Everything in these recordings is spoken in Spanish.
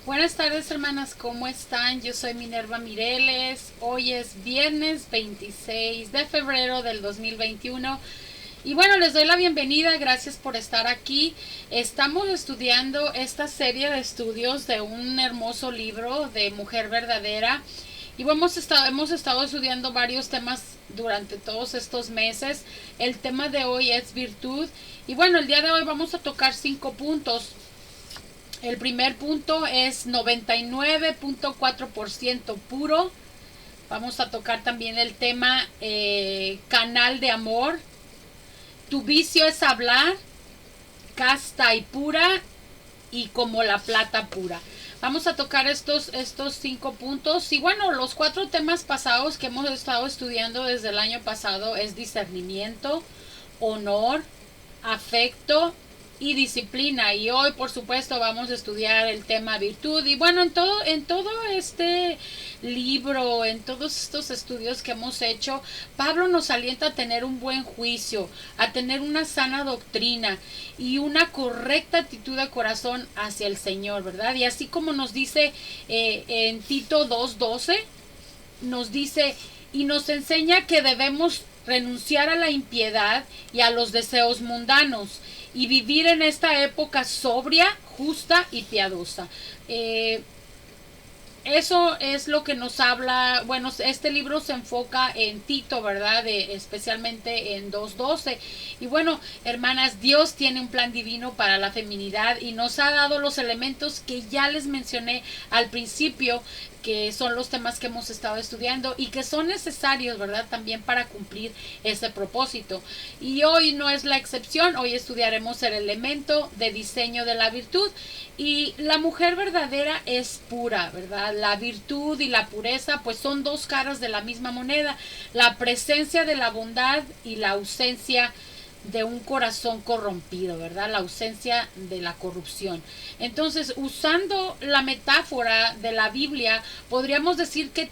Buenas tardes, hermanas, ¿cómo están? Yo soy Minerva Mireles. Hoy es viernes 26 de febrero del 2021. Y bueno, les doy la bienvenida, gracias por estar aquí. Estamos estudiando esta serie de estudios de un hermoso libro de Mujer Verdadera. Y hemos estado estudiando varios temas durante todos estos meses. El tema de hoy es virtud. Y bueno, el día de hoy vamos a tocar 5 puntos. El primer punto es 99.4% puro. Vamos a tocar también el tema canal de amor. Tu vicio es hablar, casta y pura y como la plata pura. Vamos a tocar estos 5 puntos. Y bueno, los 4 temas pasados que hemos estado estudiando desde el año pasado es discernimiento, honor, afecto y disciplina. Y hoy, por supuesto, vamos a estudiar el tema virtud. Y bueno, en todo este libro, en todos estos estudios que hemos hecho, Pablo nos alienta a tener un buen juicio, a tener una sana doctrina y una correcta actitud de corazón hacia el Señor, ¿verdad? Y así como nos dice en Tito 2:12, nos dice y nos enseña que debemos renunciar a la impiedad y a los deseos mundanos y vivir en esta época sobria, justa y piadosa. Eso es lo que nos habla, bueno, este libro se enfoca en Tito, ¿verdad? Especialmente en 2:12. Y bueno, hermanas, Dios tiene un plan divino para la feminidad y nos ha dado los elementos que ya les mencioné al principio, que son los temas que hemos estado estudiando y que son necesarios, ¿verdad? También para cumplir ese propósito. Y hoy no es la excepción, hoy estudiaremos el elemento de diseño de la virtud. Y la mujer verdadera es pura, ¿verdad? La virtud y la pureza pues son dos caras de la misma moneda. La presencia de la bondad y la ausencia de un corazón corrompido, ¿verdad? La ausencia de la corrupción. Entonces, usando la metáfora de la Biblia, podríamos decir que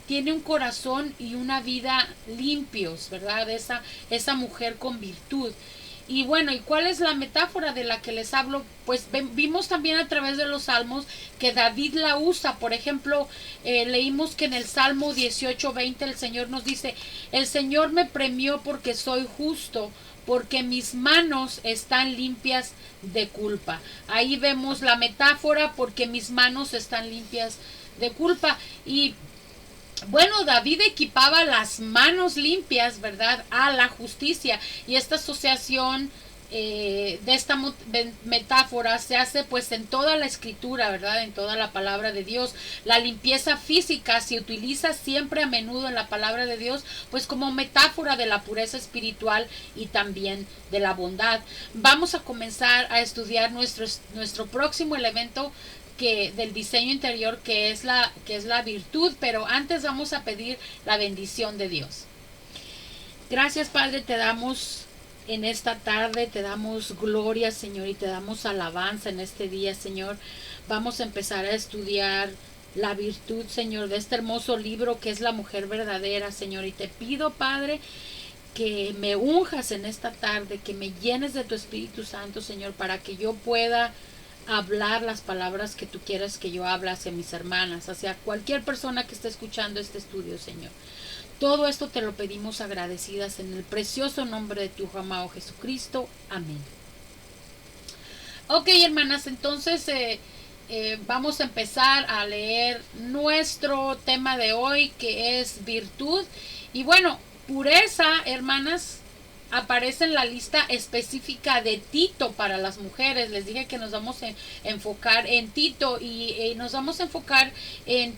tiene un corazón y una vida limpios, ¿verdad? Esa mujer con virtud. Y bueno, ¿y cuál es la metáfora de la que les hablo? Pues vimos también a través de los salmos que David la usa. Por ejemplo, leímos que en el Salmo 18:20 el Señor nos dice, el Señor me premió porque soy justo, porque mis manos están limpias de culpa. Ahí vemos la metáfora, porque mis manos están limpias de culpa. Y bueno, David equipaba las manos limpias, ¿verdad?, a la justicia. Y esta asociación de esta metáfora se hace pues en toda la escritura, ¿verdad?, en toda la palabra de Dios. La limpieza física se utiliza siempre a menudo en la palabra de Dios pues como metáfora de la pureza espiritual y también de la bondad. Vamos a comenzar a estudiar nuestro próximo elemento del diseño interior, que es la virtud, pero antes vamos a pedir la bendición de Dios. Gracias, Padre, te damos en esta tarde, te damos gloria, Señor, y te damos alabanza en este día, Señor. Vamos a empezar a estudiar la virtud, Señor, de este hermoso libro que es La Mujer Verdadera, Señor, y te pido, Padre, que me unjas en esta tarde, que me llenes de tu Espíritu Santo, Señor, para que yo pueda hablar las palabras que tú quieras que yo hable hacia mis hermanas, hacia cualquier persona que esté escuchando este estudio, Señor. Todo esto te lo pedimos agradecidas en el precioso nombre de tu amado Jesucristo. Amén. Ok, hermanas, entonces vamos a empezar a leer nuestro tema de hoy, que es virtud. Y bueno, pureza, hermanas, aparece en la lista específica de Tito para las mujeres. Les dije que nos vamos a enfocar en Tito y nos vamos a enfocar en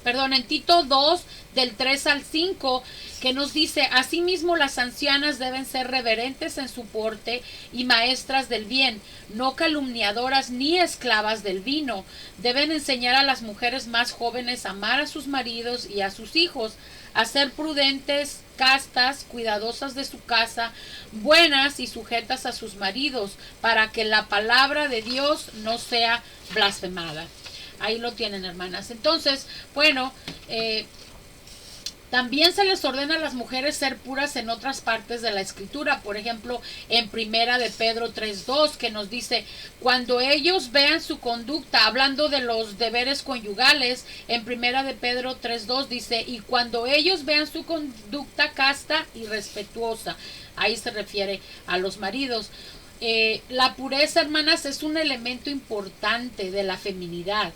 en Tito 2 del 3 al 5, que nos dice, asimismo las ancianas deben ser reverentes en su porte y maestras del bien, no calumniadoras ni esclavas del vino. Deben enseñar a las mujeres más jóvenes a amar a sus maridos y a sus hijos, a ser prudentes, castas, cuidadosas de su casa, buenas y sujetas a sus maridos, para que la palabra de Dios no sea blasfemada. Ahí lo tienen, hermanas. Entonces, bueno, También se les ordena a las mujeres ser puras en otras partes de la escritura, por ejemplo, en Primera de Pedro 3:2, que nos dice, cuando ellos vean su conducta, hablando de los deberes conyugales, en Primera de Pedro 3:2 dice, y cuando ellos vean su conducta casta y respetuosa, ahí se refiere a los maridos. La pureza, hermanas, es un elemento importante de la feminidad.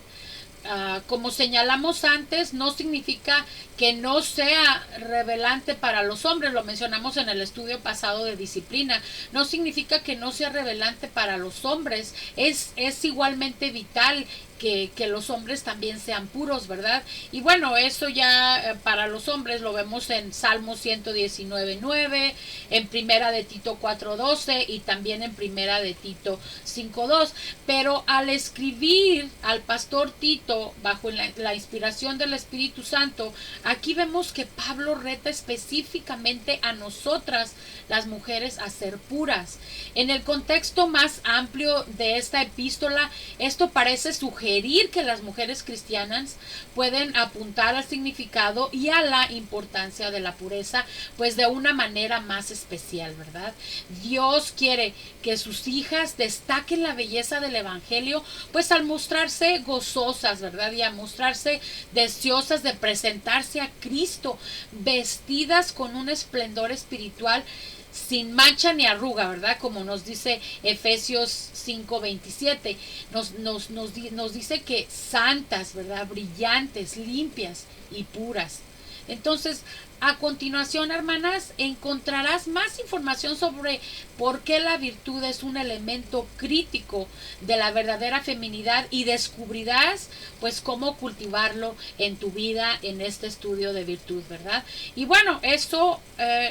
Como señalamos antes, no significa que no sea revelante para los hombres, lo mencionamos en el estudio pasado de disciplina, no significa que no sea revelante para los hombres, es igualmente vital que los hombres también sean puros, ¿verdad? Y bueno, eso ya para los hombres lo vemos en Salmo 119:9, en Primera de Tito 4:12 y también en Primera de Tito 5:2. Pero al escribir al pastor Tito bajo la inspiración del Espíritu Santo, aquí vemos que Pablo reta específicamente a nosotras, las mujeres, a ser puras. En el contexto más amplio de esta epístola, esto parece sugerir que las mujeres cristianas pueden apuntar al significado y a la importancia de la pureza, pues de una manera más especial, ¿verdad? Dios quiere que sus hijas destaquen la belleza del evangelio, pues al mostrarse gozosas, ¿verdad? Y a mostrarse deseosas de presentarse a Cristo, vestidas con un esplendor espiritual sin mancha ni arruga, ¿verdad? Como nos dice Efesios 5:27, nos dice que santas, ¿verdad? Brillantes, limpias y puras. Entonces, a continuación, hermanas, encontrarás más información sobre por qué la virtud es un elemento crítico de la verdadera feminidad y descubrirás pues cómo cultivarlo en tu vida en este estudio de virtud, ¿verdad? Y bueno, eso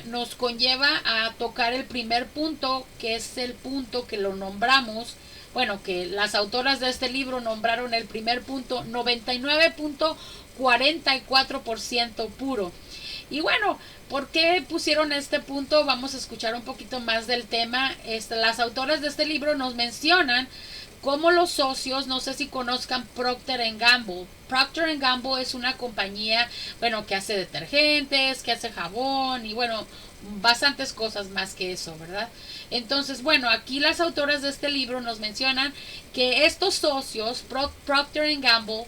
nos conlleva a tocar el primer punto, que es el punto que lo nombramos, bueno, que las autoras de este libro nombraron el primer punto, 99.44% puro. Y bueno, ¿por qué pusieron este punto? Vamos a escuchar un poquito más del tema. Las autoras de este libro nos mencionan cómo los socios, no sé si conozcan Procter & Gamble. Procter & Gamble es una compañía, bueno, que hace detergentes, que hace jabón y bueno, bastantes cosas más que eso, ¿verdad? Entonces, bueno, aquí las autoras de este libro nos mencionan que estos socios, Procter & Gamble,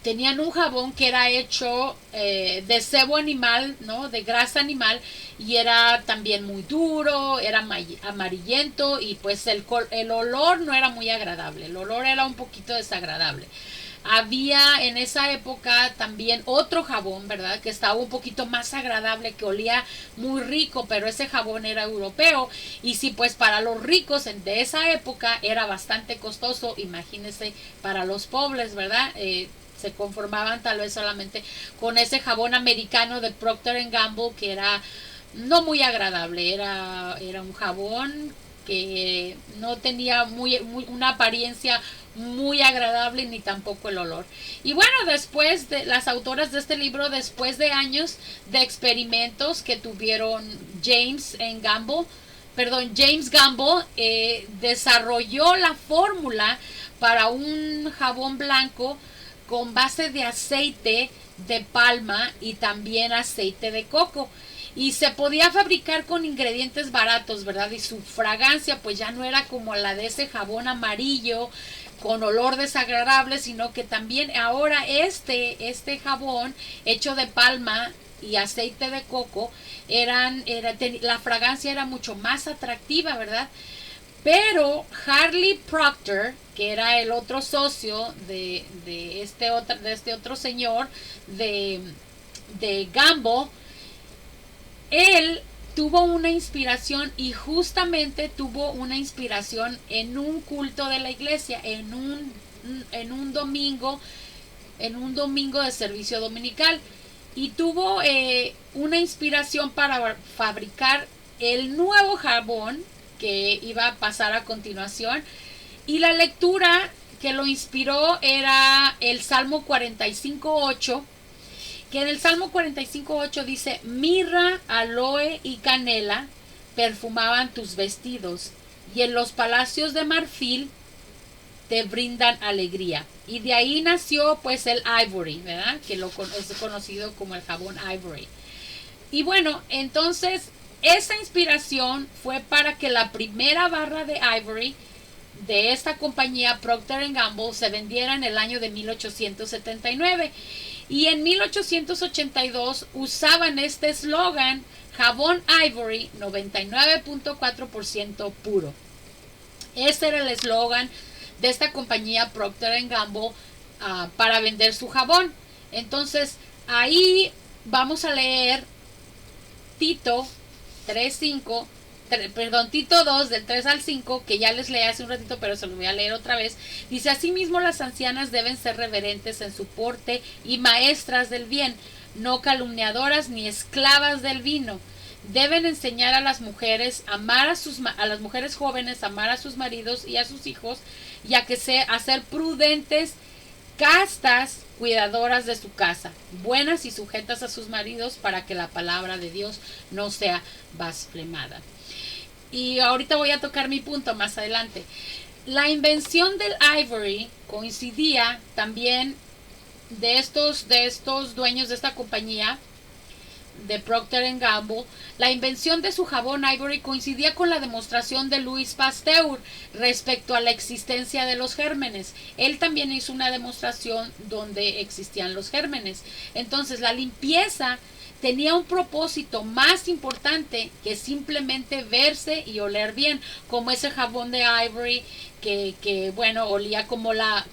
tenían un jabón que era hecho de sebo animal, ¿no? De grasa animal, y era también muy duro, era amarillento y pues el olor no era muy agradable, el olor era un poquito desagradable. Había en esa época también otro jabón, ¿verdad? Que estaba un poquito más agradable, que olía muy rico, pero ese jabón era europeo. Y si pues para los ricos de esa época era bastante costoso, imagínense para los pobres, ¿verdad? Se conformaban tal vez solamente con ese jabón americano de Procter & Gamble, que era no muy agradable, era un jabón que no tenía una apariencia muy agradable ni tampoco el olor. Y bueno, después de las autoras de este libro, después de años de experimentos que tuvieron James Gamble, desarrolló la fórmula para un jabón blanco con base de aceite de palma y también aceite de coco. Y se podía fabricar con ingredientes baratos, ¿verdad? Y su fragancia pues ya no era como la de ese jabón amarillo con olor desagradable, sino que también ahora este jabón hecho de palma y aceite de coco, la fragancia era mucho más atractiva, ¿verdad? Pero Harley Procter, que era el otro socio de este otro señor de Gamble, él tuvo una inspiración y justamente tuvo una inspiración en un culto de la iglesia, en un domingo de servicio dominical, y tuvo una inspiración para fabricar el nuevo jabón que iba a pasar a continuación, y la lectura que lo inspiró era el Salmo 45:8, que en el Salmo 45:8 dice: mirra, aloe y canela perfumaban tus vestidos, y en los palacios de marfil te brindan alegría. Y de ahí nació pues el Ivory, ¿verdad? Que es conocido como el jabón Ivory. Y bueno, entonces esa inspiración fue para que la primera barra de Ivory de esta compañía Procter Gamble se vendiera en el año de 1879. Y en 1882 usaban este eslogan: jabón Ivory 99.4% puro. Ese era el eslogan de esta compañía Procter Gamble para vender su jabón. Entonces ahí vamos a leer Tito 3:5, Tito 2 del 3 al 5, que ya les leí hace un ratito, pero se lo voy a leer otra vez. Dice: asimismo las ancianas deben ser reverentes en su porte y maestras del bien, no calumniadoras ni esclavas del vino. Deben enseñar a las mujeres a las mujeres jóvenes amar a sus maridos y a sus hijos, y a ser prudentes, castas, cuidadoras de su casa, buenas y sujetas a sus maridos, para que la palabra de Dios no sea blasfemada. Y ahorita voy a tocar mi punto más adelante. La invención del Ivory coincidía también de estos dueños de esta compañía de Procter Gamble. La invención de su jabón Ivory coincidía con la demostración de Louis Pasteur respecto a la existencia de los gérmenes. Él también hizo una demostración donde existían los gérmenes. Entonces la limpieza tenía un propósito más importante que simplemente verse y oler bien, como ese jabón de Ivory que bueno, olía como la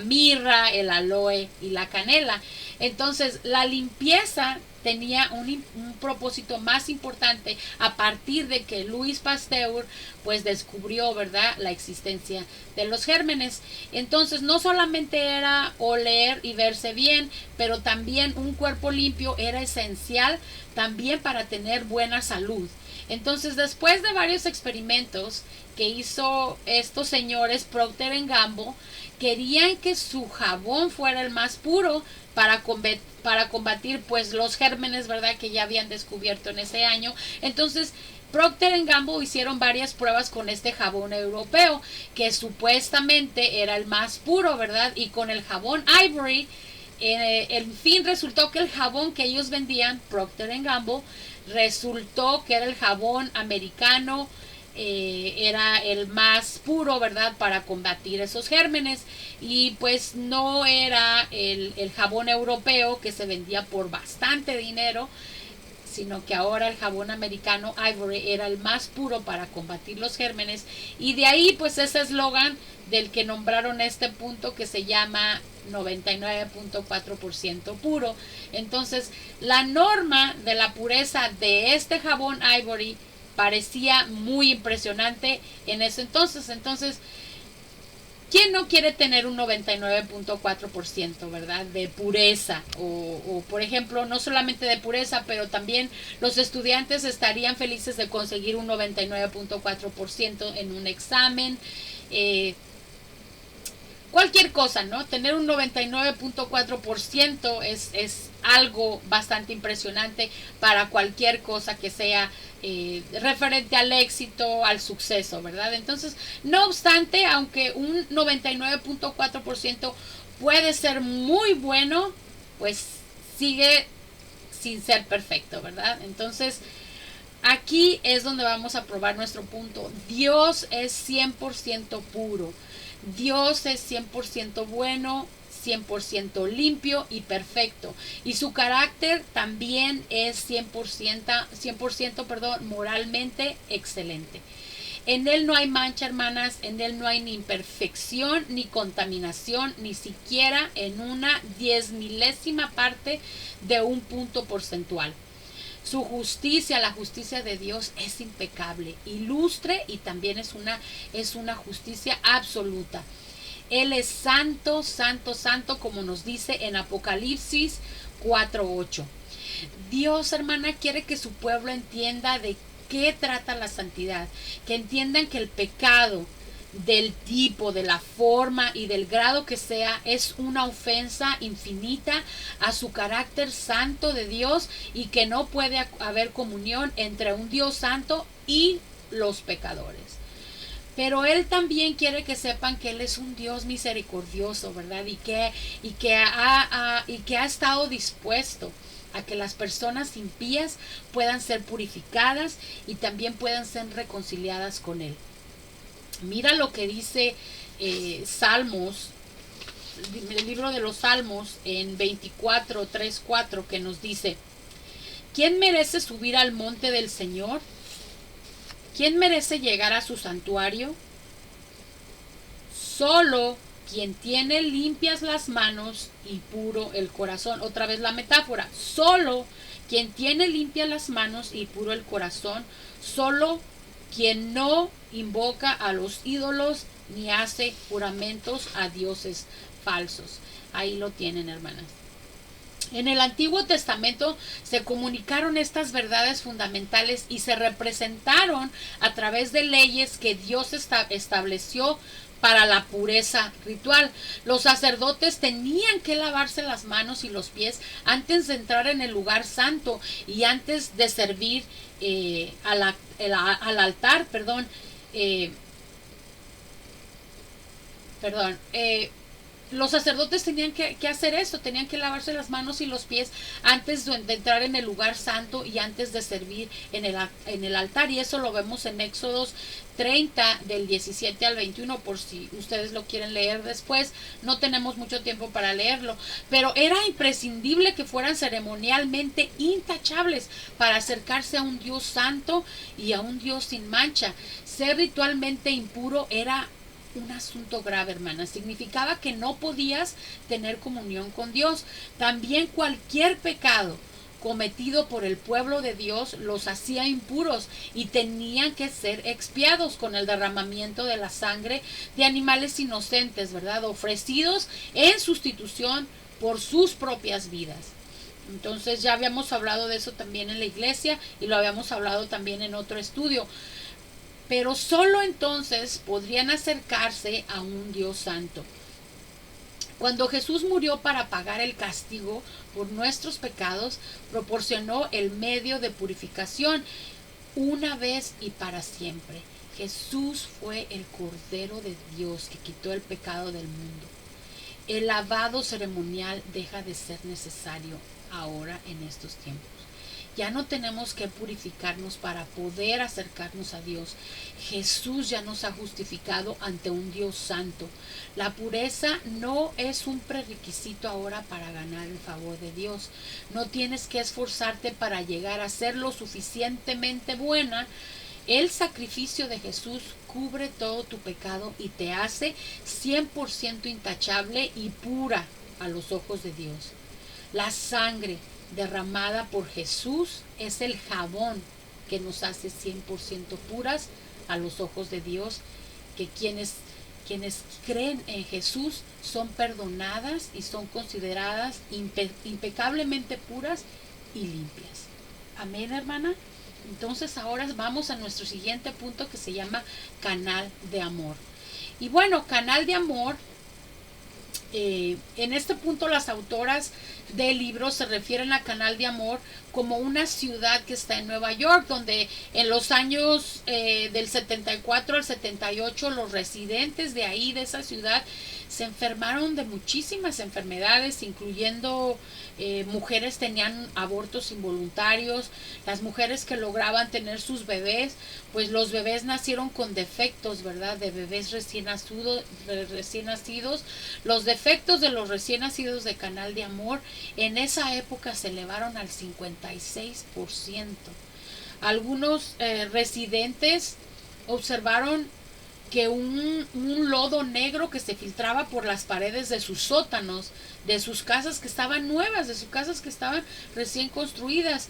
mirra, el aloe y la canela. Entonces la limpieza tenía un propósito más importante a partir de que Louis Pasteur pues descubrió, ¿verdad?, la existencia de los gérmenes. Entonces no solamente era oler y verse bien, pero también un cuerpo limpio era esencial también para tener buena salud. Entonces, después de varios experimentos que hizo estos señores Procter Gamble, querían que su jabón fuera el más puro para combatir pues los gérmenes, ¿verdad?, que ya habían descubierto en ese año. Entonces Procter Gamble hicieron varias pruebas con este jabón europeo, que supuestamente era el más puro, ¿verdad? Y con el jabón Ivory, en fin, resultó que el jabón que ellos vendían, Procter Gamble, resultó que era el jabón americano, era el más puro, ¿verdad?, para combatir esos gérmenes. Y pues no era el jabón europeo, que se vendía por bastante dinero, sino que ahora el jabón americano Ivory era el más puro para combatir los gérmenes. Y de ahí pues ese eslogan del que nombraron este punto, que se llama 99.4% puro. Entonces la norma de la pureza de este jabón Ivory parecía muy impresionante en ese entonces. Entonces, ¿quién no quiere tener un 99.4%, ¿verdad?, de pureza? O, por ejemplo, no solamente de pureza, pero también los estudiantes estarían felices de conseguir un 99.4% en un examen. Cualquier cosa, ¿no? Tener un 99.4% es algo bastante impresionante para cualquier cosa que sea referente al éxito, al suceso, ¿verdad? Entonces, no obstante, aunque un 99.4% puede ser muy bueno, pues sigue sin ser perfecto, ¿verdad? Entonces, aquí es donde vamos a probar nuestro punto. Dios es 100% puro. Dios es 100% bueno, 100% limpio y perfecto. Y su carácter también es 100%, moralmente excelente. En Él no hay mancha, hermanas. En Él no hay ni imperfección, ni contaminación, ni siquiera en una 10,000ª parte de un punto porcentual. Su justicia, la justicia de Dios, es impecable, ilustre, y también es una justicia absoluta. Él es santo, santo, santo, como nos dice en Apocalipsis 4:8. Dios, hermana, quiere que su pueblo entienda de qué trata la santidad, que entiendan que el pecado, del tipo, de la forma y del grado que sea, es una ofensa infinita a su carácter santo de Dios, y que no puede haber comunión entre un Dios santo y los pecadores. Pero Él también quiere que sepan que Él es un Dios misericordioso, ¿verdad? Y que ha estado dispuesto a que las personas impías puedan ser purificadas y también puedan ser reconciliadas con Él. Mira lo que dice Salmos, el libro de los Salmos en 24, 3, 4, que nos dice: ¿quién merece subir al monte del Señor? ¿Quién merece llegar a su santuario? Solo quien tiene limpias las manos y puro el corazón. Otra vez la metáfora. Solo quien tiene limpias las manos y puro el corazón. Solo quien no invoca a los ídolos ni hace juramentos a dioses falsos. Ahí lo tienen, hermanas. En el Antiguo Testamento se comunicaron estas verdades fundamentales y se representaron a través de leyes que Dios estableció para la pureza ritual. Los sacerdotes tenían que lavarse las manos y los pies antes de entrar en el lugar santo y antes de servir al altar, los sacerdotes tenían que hacer esto, tenían que lavarse las manos y los pies antes de entrar en el lugar santo y antes de servir en el altar. Y eso lo vemos en Éxodos 30 del 17 al 21, por si ustedes lo quieren leer después. No tenemos mucho tiempo para leerlo, pero era imprescindible que fueran ceremonialmente intachables para acercarse a un Dios santo y a un Dios sin mancha. Ser ritualmente impuro era un asunto grave, hermana. Significaba que no podías tener comunión con Dios. También cualquier pecado cometido por el pueblo de Dios los hacía impuros y tenían que ser expiados con el derramamiento de la sangre de animales inocentes, ¿verdad? Ofrecidos en sustitución por sus propias vidas. Entonces ya habíamos hablado de eso también en la iglesia y lo habíamos hablado también en otro estudio. Pero solo entonces podrían acercarse a un Dios santo. Cuando Jesús murió para pagar el castigo por nuestros pecados, proporcionó el medio de purificación una vez y para siempre. Jesús fue el Cordero de Dios que quitó el pecado del mundo. El lavado ceremonial deja de ser necesario ahora en estos tiempos. Ya no tenemos que purificarnos para poder acercarnos a Dios. Jesús ya nos ha justificado ante un Dios santo. La pureza no es un prerequisito ahora para ganar el favor de Dios. No tienes que esforzarte para llegar a ser lo suficientemente buena. El sacrificio de Jesús cubre todo tu pecado y te hace 100% intachable y pura a los ojos de Dios. La sangre derramada por Jesús es el jabón que nos hace 100% puras a los ojos de Dios, que quienes creen en Jesús son perdonadas y son consideradas impecablemente puras y limpias. Amén, hermana. Entonces ahora vamos a nuestro siguiente punto, que se llama canal de amor. Y bueno, canal de amor, en este punto las autoras del libro se refieren a Canal de Amor como una ciudad que está en Nueva York, donde en los años del 74 al 78 los residentes de ahí, de esa ciudad, se enfermaron de muchísimas enfermedades, incluyendo mujeres tenían abortos involuntarios. Las mujeres que lograban tener sus bebés, pues los bebés nacieron con defectos, ¿verdad? De bebés recién nacidos. Los defectos de los recién nacidos de Canal de Amor en esa época se elevaron al 56%. Algunos residentes observaron que un lodo negro que se filtraba por las paredes de sus sótanos, de sus casas que estaban nuevas, de sus casas que estaban recién construidas.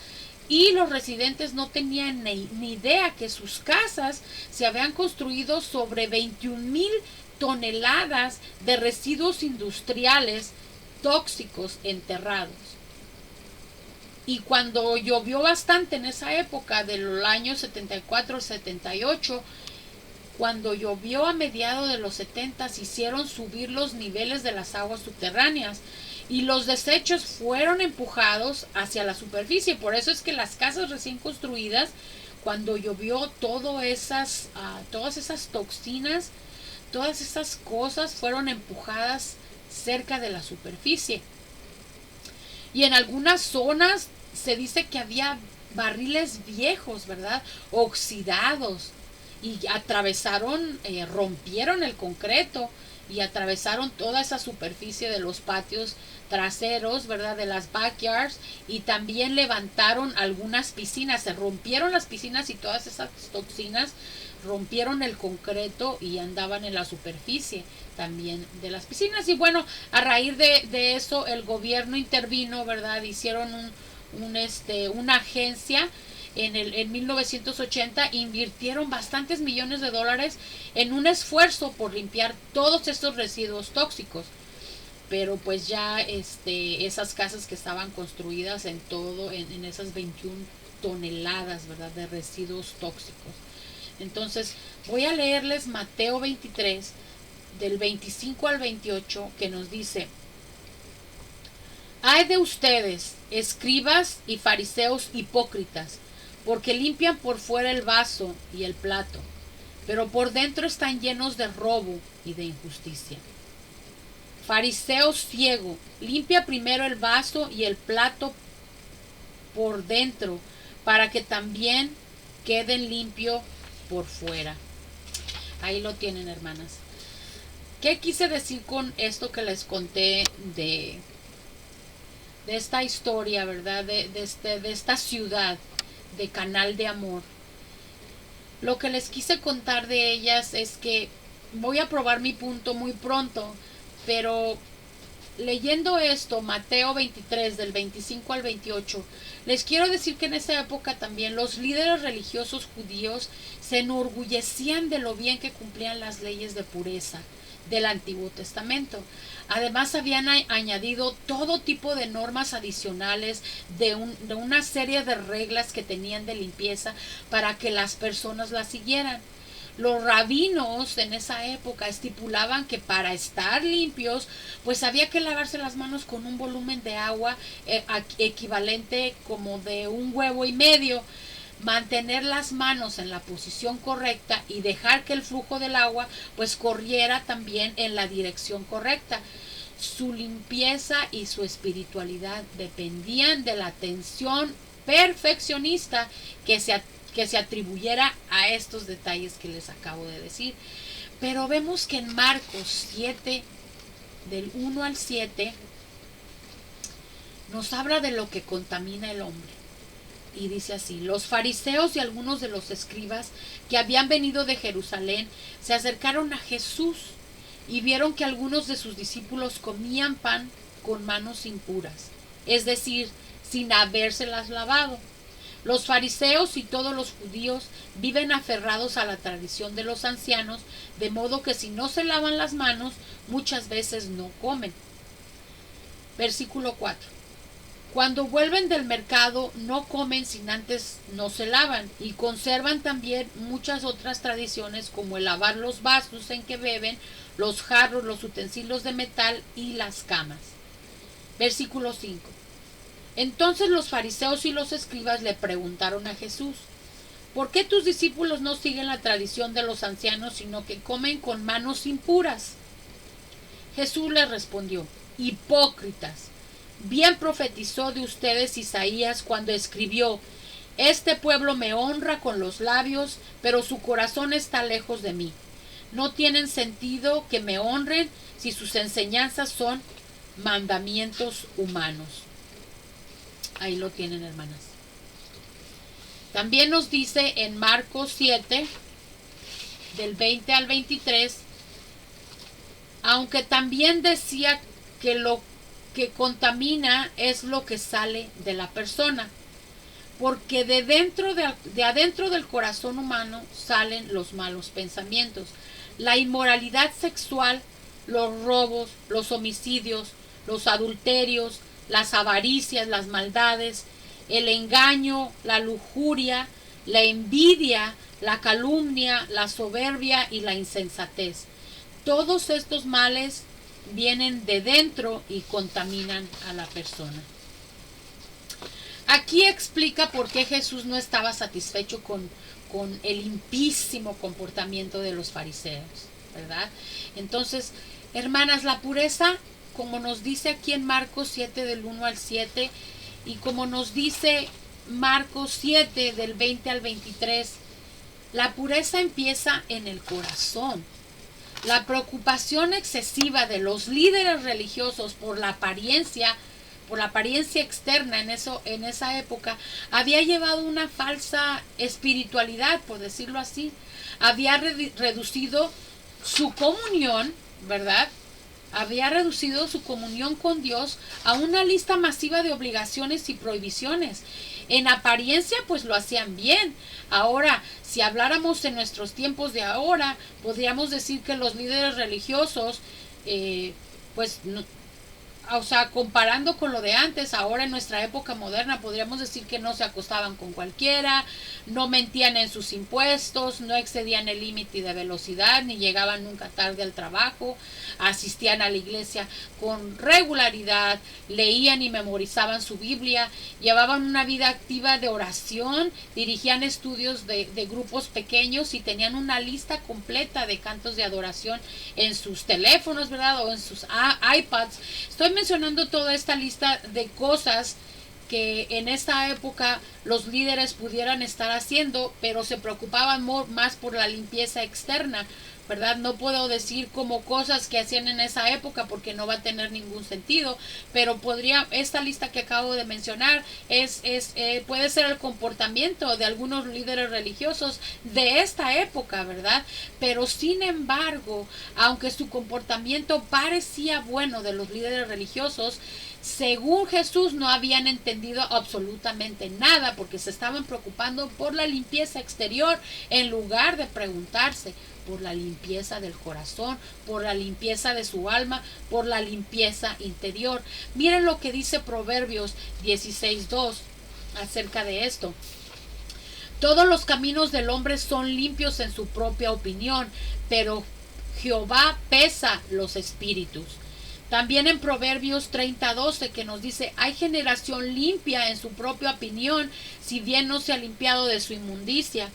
Y los residentes no tenían ni idea que sus casas se habían construido sobre 21,000 toneladas de residuos industriales tóxicos enterrados. Y cuando llovió bastante en esa época, de los años 74 al 78, cuando llovió a mediados de los 70, hicieron subir los niveles de las aguas subterráneas y los desechos fueron empujados hacia la superficie. Por eso es que las casas recién construidas cuando llovió, todas esas toxinas, todas esas cosas fueron empujadas cerca de la superficie. Y en algunas zonas se dice que había barriles viejos, ¿verdad? Oxidados. Y atravesaron, rompieron el concreto y atravesaron toda esa superficie de los patios traseros, ¿verdad? De las backyards, y también levantaron algunas piscinas, se rompieron las piscinas y todas esas toxinas rompieron el concreto y andaban en la superficie también de las piscinas. Y bueno, a raíz de eso el gobierno intervino, ¿verdad? Hicieron una agencia en 1980, invirtieron bastantes millones de dólares en un esfuerzo por limpiar todos estos residuos tóxicos. Pero pues ya esas casas que estaban construidas en esas 21 toneladas, ¿verdad?, de residuos tóxicos. Entonces voy a leerles Mateo 23 del 25 al 28, que nos dice: Ay de ustedes, escribas y fariseos hipócritas, porque limpian por fuera el vaso y el plato, pero por dentro están llenos de robo y de injusticia. Fariseo ciego, limpia primero el vaso y el plato por dentro, para que también queden limpios por fuera. Ahí lo tienen, hermanas. ¿Qué quise decir con esto que les conté de esta historia, verdad? De esta ciudad de Canal de Amor. Lo que les quise contar de ellas es que voy a probar mi punto muy pronto, pero leyendo esto, Mateo 23 del 25 al 28, les quiero decir que en esa época también los líderes religiosos judíos se enorgullecían de lo bien que cumplían las leyes de pureza del Antiguo Testamento. Además habían añadido todo tipo de normas adicionales, de una serie de reglas que tenían de limpieza para que las personas las siguieran. Los rabinos en esa época estipulaban que para estar limpios, pues había que lavarse las manos con un volumen de agua equivalente como de un huevo y medio, mantener las manos en la posición correcta y dejar que el flujo del agua pues corriera también en la dirección correcta. Su limpieza y su espiritualidad dependían de la atención perfeccionista que se atribuyera a estos detalles que les acabo de decir. Pero vemos que en Marcos 7, del 1 al 7, nos habla de lo que contamina el hombre. Y dice así: los fariseos y algunos de los escribas que habían venido de Jerusalén se acercaron a Jesús y vieron que algunos de sus discípulos comían pan con manos impuras, es decir, sin habérselas lavado. Los fariseos y todos los judíos viven aferrados a la tradición de los ancianos, de modo que si no se lavan las manos, muchas veces no comen. Versículo 4. Cuando vuelven del mercado, no comen sin antes no se lavan, y conservan también muchas otras tradiciones, como el lavar los vasos en que beben, los jarros, los utensilios de metal y las camas. Versículo 5. Entonces los fariseos y los escribas le preguntaron a Jesús: ¿por qué tus discípulos no siguen la tradición de los ancianos, sino que comen con manos impuras? Jesús les respondió: hipócritas, bien profetizó de ustedes Isaías cuando escribió: este pueblo me honra con los labios, pero su corazón está lejos de mí. No tienen sentido que me honren si sus enseñanzas son mandamientos humanos. Ahí lo tienen, hermanas. También nos dice en Marcos 7, del 20 al 23, aunque también decía que lo que contamina es lo que sale de la persona, porque de adentro del corazón humano salen los malos pensamientos, la inmoralidad sexual, los robos, los homicidios, los adulterios, las avaricias, las maldades, el engaño, la lujuria, la envidia, la calumnia, la soberbia y la insensatez. Todos estos males vienen de dentro y contaminan a la persona. Aquí explica por qué Jesús no estaba satisfecho con el limpísimo comportamiento de los fariseos, ¿verdad? Entonces, hermanas, la pureza, como nos dice aquí en Marcos 7 del 1 al 7, y como nos dice Marcos 7 del 20 al 23, la pureza empieza en el corazón. La preocupación excesiva de los líderes religiosos por la apariencia externa en esa época, había llevado una falsa espiritualidad, por decirlo así. Había reducido su comunión, ¿verdad? Había reducido su comunión con Dios a una lista masiva de obligaciones y prohibiciones. En apariencia, pues lo hacían bien. Ahora, si habláramos en nuestros tiempos de ahora, podríamos decir que los líderes religiosos, pues, o sea, comparando con lo de antes, ahora en nuestra época moderna, podríamos decir que no se acostaban con cualquiera, no mentían en sus impuestos, no excedían el límite de velocidad, ni llegaban nunca tarde al trabajo, asistían a la iglesia con regularidad, leían y memorizaban su Biblia, llevaban una vida activa de oración, dirigían estudios de grupos pequeños y tenían una lista completa de cantos de adoración en sus teléfonos, ¿verdad? O en sus iPads. Estoy mencionando toda esta lista de cosas que en esta época los líderes pudieran estar haciendo, pero se preocupaban más por la limpieza externa, ¿verdad? No puedo decir como cosas que hacían en esa época porque no va a tener ningún sentido, pero esta lista que acabo de mencionar puede ser el comportamiento de algunos líderes religiosos de esta época, ¿verdad? Pero sin embargo, aunque su comportamiento parecía bueno de los líderes religiosos, según Jesús no habían entendido absolutamente nada porque se estaban preocupando por la limpieza exterior en lugar de preguntarse por la limpieza del corazón, por la limpieza de su alma, por la limpieza interior. Miren lo que dice Proverbios 16:2 acerca de esto. Todos los caminos del hombre son limpios en su propia opinión, pero Jehová pesa los espíritus. También en Proverbios 30:12 que nos dice, hay generación limpia en su propia opinión, si bien no se ha limpiado de su inmundicia.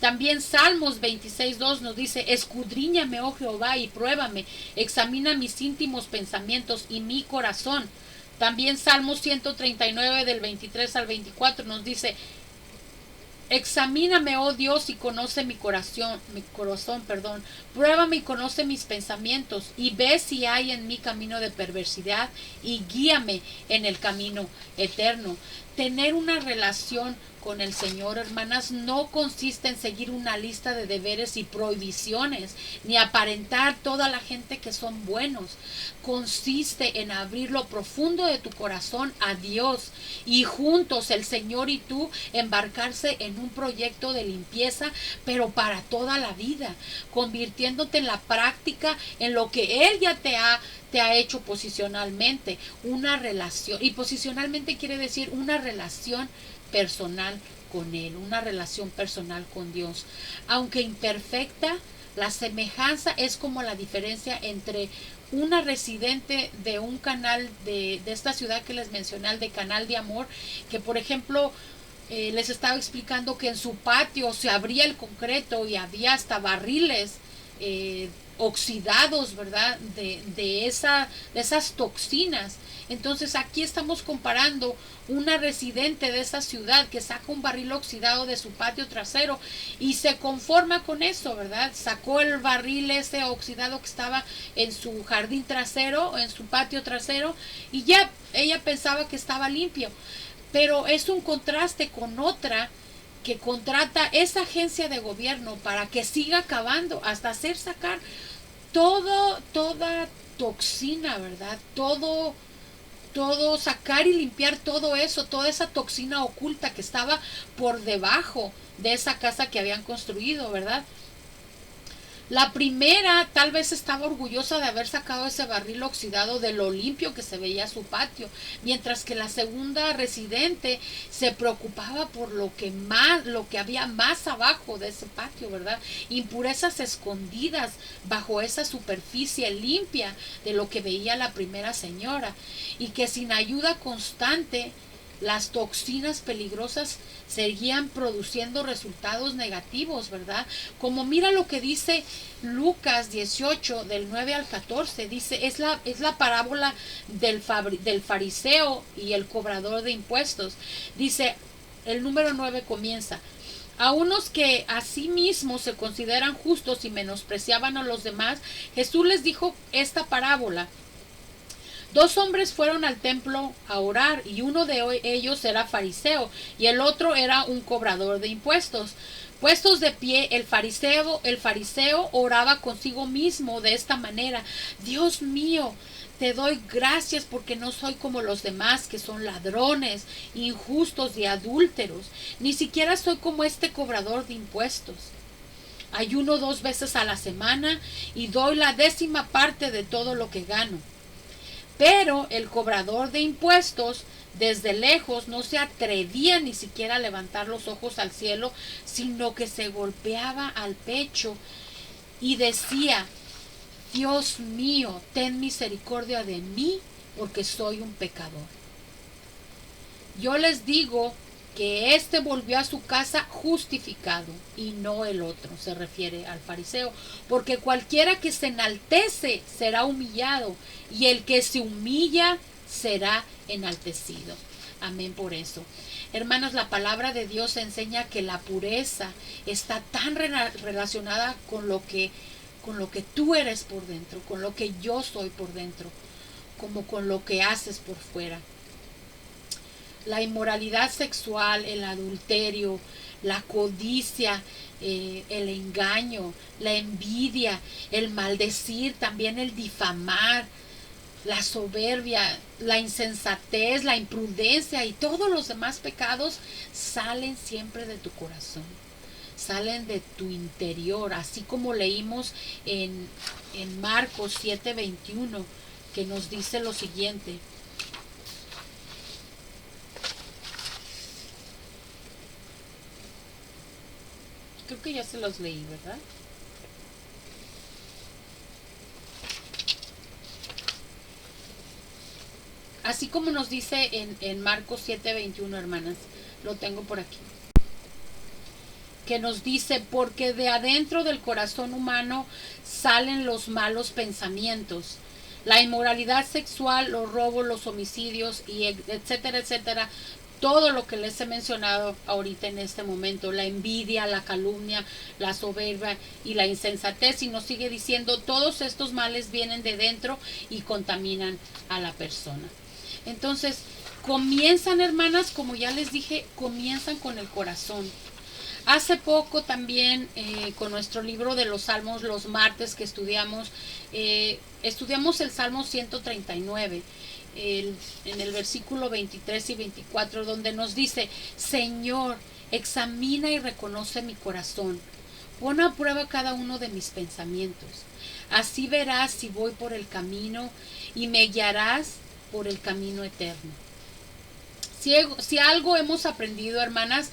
También Salmos 26:2 nos dice, escudriñame, oh Jehová, y pruébame, examina mis íntimos pensamientos y mi corazón. También Salmos 139 del 23 al 24 nos dice, examíname, oh Dios, y conoce mi corazón, pruébame y conoce mis pensamientos, y ve si hay en mí camino de perversidad, y guíame en el camino eterno. Tener una relación con el Señor, hermanas, no consiste en seguir una lista de deberes y prohibiciones, ni aparentar toda la gente que son buenos. Consiste en abrir lo profundo de tu corazón a Dios y juntos el Señor y tú embarcarse en un proyecto de limpieza, pero para toda la vida, convirtiéndote en la práctica en lo que Él ya te ha hecho posicionalmente, una relación, y posicionalmente quiere decir una relación personal con Él, una relación personal con Dios. Aunque imperfecta, la semejanza es como la diferencia entre una residente de un canal de esta ciudad que les mencioné, de Canal de Amor, que por ejemplo les estaba explicando que en su patio se abría el concreto y había hasta barriles oxidados, ¿verdad? De esas toxinas. Entonces aquí estamos comparando una residente de esa ciudad que saca un barril oxidado de su patio trasero y se conforma con eso, ¿verdad? Sacó el barril ese oxidado que estaba en su jardín trasero, en su patio trasero, y ya ella pensaba que estaba limpio. Pero es un contraste con otra que contrata esa agencia de gobierno para que siga cavando hasta hacer sacar toda toxina, ¿verdad? Todo sacar y limpiar todo eso, toda esa toxina oculta que estaba por debajo de esa casa que habían construido, ¿verdad? La primera tal vez estaba orgullosa de haber sacado ese barril oxidado de lo limpio que se veía su patio, mientras que la segunda residente se preocupaba por lo que había más abajo de ese patio, ¿verdad? Impurezas escondidas bajo esa superficie limpia de lo que veía la primera señora, y que sin ayuda constante las toxinas peligrosas seguían produciendo resultados negativos, ¿verdad? Como mira lo que dice Lucas 18, del 9 al 14, dice, es la parábola del fariseo y el cobrador de impuestos. Dice, el número 9 comienza, a unos que a sí mismos se consideran justos y menospreciaban a los demás, Jesús les dijo esta parábola. Dos hombres fueron al templo a orar y uno de ellos era fariseo y el otro era un cobrador de impuestos. Puestos de pie, el fariseo oraba consigo mismo de esta manera: Dios mío, te doy gracias porque no soy como los demás, que son ladrones, injustos y adúlteros. Ni siquiera soy como este cobrador de impuestos. Ayuno 2 veces a la semana y doy la 10ª parte de todo lo que gano. Pero el cobrador de impuestos desde lejos no se atrevía ni siquiera a levantar los ojos al cielo, sino que se golpeaba al pecho y decía: Dios mío, ten misericordia de mí, porque soy un pecador. Yo les digo que éste volvió a su casa justificado y no el otro, se refiere al fariseo, porque cualquiera que se enaltece será humillado y el que se humilla será enaltecido. Amén por eso. Hermanos, la palabra de Dios enseña que la pureza está tan relacionada con lo que tú eres por dentro, con lo que yo soy por dentro, como con lo que haces por fuera. La inmoralidad sexual, el adulterio, la codicia, el engaño, la envidia, el maldecir, también el difamar, la soberbia, la insensatez, la imprudencia y todos los demás pecados salen siempre de tu corazón, salen de tu interior, así como leímos en Marcos 7:21, que nos dice lo siguiente: creo que ya se los leí, ¿verdad? Así como nos dice en Marcos 7:21, hermanas, lo tengo por aquí, que nos dice: porque de adentro del corazón humano salen los malos pensamientos, la inmoralidad sexual, los robos, los homicidios, y etcétera, etcétera. Todo lo que les he mencionado ahorita en este momento, la envidia, la calumnia, la soberbia y la insensatez, y nos sigue diciendo, todos estos males vienen de dentro y contaminan a la persona. Entonces, comienzan, hermanas, como ya les dije, comienzan con el corazón. Hace poco también con nuestro libro de los Salmos, los martes que estudiamos el Salmo 139, en el versículo 23 y 24, donde nos dice: Señor, examina y reconoce mi corazón, pon a prueba cada uno de mis pensamientos, así verás si voy por el camino y me guiarás por el camino eterno. Si algo hemos aprendido, hermanas,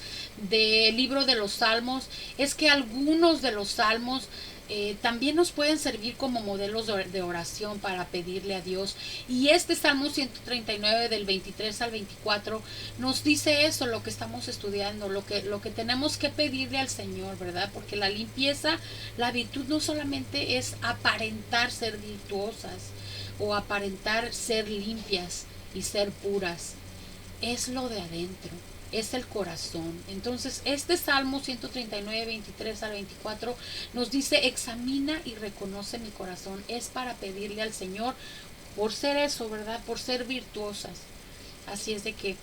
del libro de los Salmos, es que algunos de los salmos también nos pueden servir como modelos de oración para pedirle a Dios. Y este Salmo 139 del 23 al 24 nos dice eso, lo que estamos estudiando, lo que tenemos que pedirle al Señor, ¿verdad? Porque la limpieza, la virtud no solamente es aparentar ser virtuosas o aparentar ser limpias y ser puras, es lo de adentro, es el corazón. Entonces, este Salmo 139, 23 al 24 nos dice: examina y reconoce mi corazón. Es para pedirle al Señor por ser eso, ¿verdad? Por ser virtuosas. Así es de que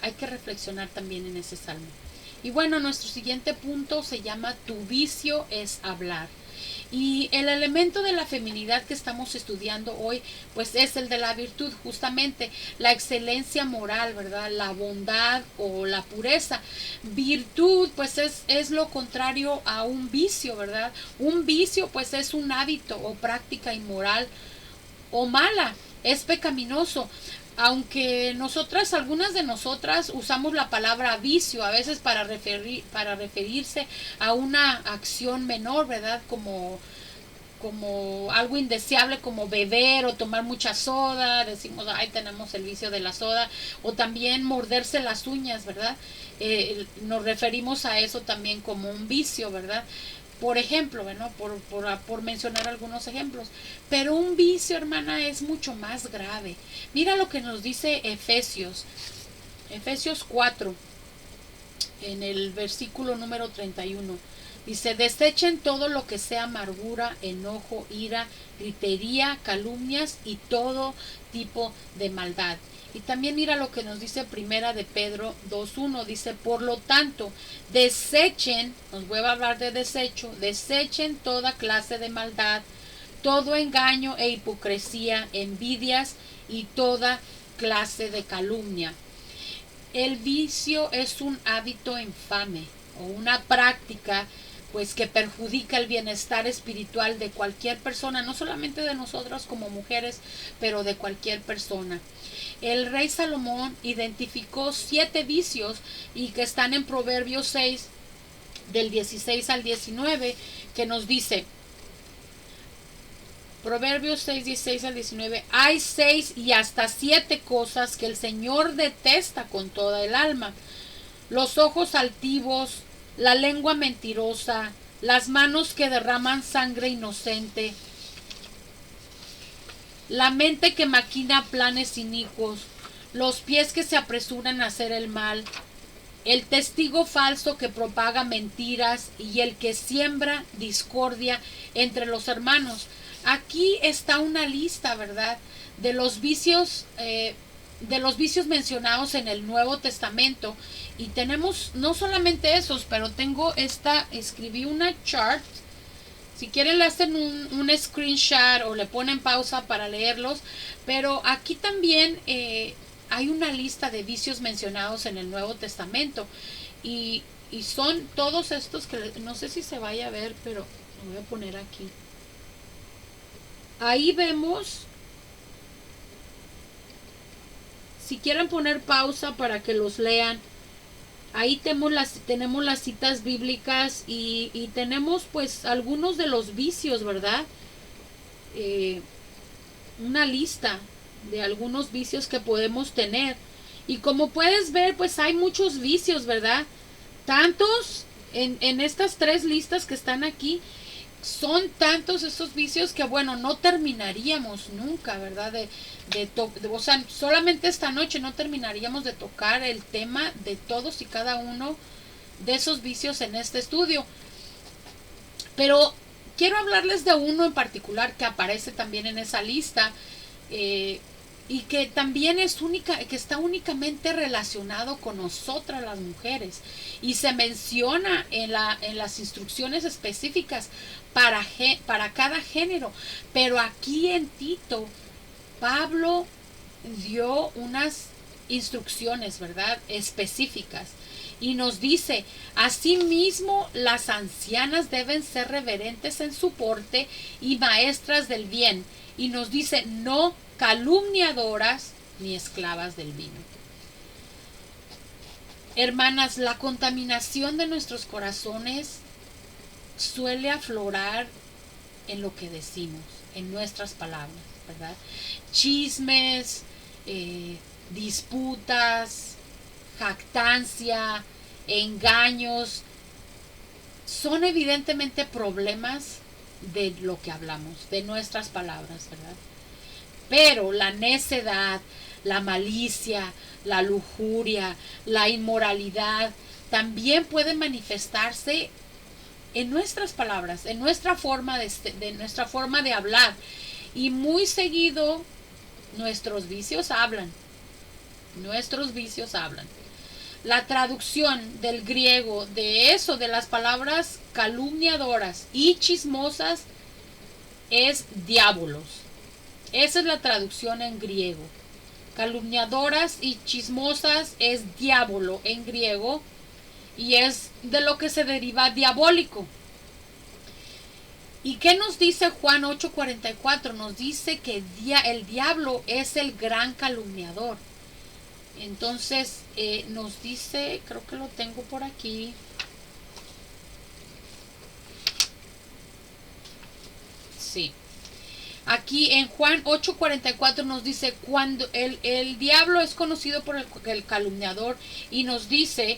hay que reflexionar también en ese Salmo. Y bueno, nuestro siguiente punto se llama: tu vicio es hablar. Y el elemento de la feminidad que estamos estudiando hoy, pues es el de la virtud, justamente la excelencia moral, ¿verdad? La bondad o la pureza. Virtud, pues es lo contrario a un vicio, ¿verdad? Un vicio, pues es un hábito o práctica inmoral o mala, es pecaminoso. Aunque algunas de nosotras usamos la palabra vicio a veces para referirse a una acción menor, ¿verdad? Como como algo indeseable, como beber o tomar mucha soda. Decimos, ay, tenemos el vicio de la soda. O también morderse las uñas, ¿verdad? Nos referimos a eso también como un vicio, ¿verdad? Por ejemplo, ¿no? Por mencionar algunos ejemplos. Pero un vicio, hermana, es mucho más grave. Mira lo que nos dice Efesios. Efesios 4, en el versículo número 31. Dice, desechen todo lo que sea amargura, enojo, ira, gritería, calumnias y todo tipo de maldad. Y también mira lo que nos dice Primera de Pedro 2.1. Dice, por lo tanto, desechen, nos vuelve a hablar de desecho, desechen toda clase de maldad, todo engaño e hipocresía, envidias y toda clase de calumnia. El vicio es un hábito infame o una práctica pues que perjudica el bienestar espiritual de cualquier persona, no solamente de nosotras como mujeres, pero de cualquier persona. El rey Salomón identificó 7 vicios y que están en Proverbios 6 del 16 al 19, que nos dice, Proverbios 6, 16 al 19, hay 6 y hasta 7 cosas que el Señor detesta con toda el alma: los ojos altivos, la lengua mentirosa, las manos que derraman sangre inocente, la mente que maquina planes inicuos, los pies que se apresuran a hacer el mal, el testigo falso que propaga mentiras y el que siembra discordia entre los hermanos. Aquí está una lista, ¿verdad?, de los vicios mencionados en el Nuevo Testamento. Y tenemos no solamente esos, pero escribí una chart. Si quieren le hacen un screenshot o le ponen pausa para leerlos. Pero aquí también hay una lista de vicios mencionados en el Nuevo Testamento. Y son todos estos que no sé si se vaya a ver, pero lo voy a poner aquí. Ahí vemos. Si quieren poner pausa para que los lean, ahí tenemos las citas bíblicas y tenemos pues algunos de los vicios, ¿verdad? Una lista de algunos vicios que podemos tener. Y como puedes ver, pues hay muchos vicios, ¿verdad? Tantos en estas 3 listas que están aquí. Son tantos esos vicios que, bueno, no terminaríamos nunca, ¿verdad? O sea, solamente esta noche no terminaríamos de tocar el tema de todos y cada uno de esos vicios en este estudio. Pero quiero hablarles de uno en particular que aparece también en esa lista, y que también que está únicamente relacionado con nosotras las mujeres, y se menciona en las instrucciones específicas para cada género. Pero aquí en Tito, Pablo dio unas instrucciones, ¿verdad?, específicas, y nos dice, asimismo las ancianas deben ser reverentes en su porte y maestras del bien, y nos dice, no calumniadoras ni esclavas del vino. Hermanas, la contaminación de nuestros corazones suele aflorar en lo que decimos, en nuestras palabras, ¿verdad? Chismes, disputas, jactancia, engaños, son evidentemente problemas de lo que hablamos, de nuestras palabras, ¿verdad? Pero la necedad, la malicia, la lujuria, la inmoralidad también pueden manifestarse en nuestras palabras, en nuestra forma de hablar. Y muy seguido nuestros vicios hablan. La traducción del griego de las palabras calumniadoras y chismosas, es diabolos. Esa es la traducción en griego. Calumniadoras y chismosas es diablo en griego, y es de lo que se deriva diabólico. ¿Y qué nos dice Juan 8:44? Nos dice que el diablo es el gran calumniador. Entonces nos dice, creo que lo tengo por aquí. Sí. Aquí en Juan 8:44 nos dice, cuando el diablo es conocido por el calumniador, y nos dice,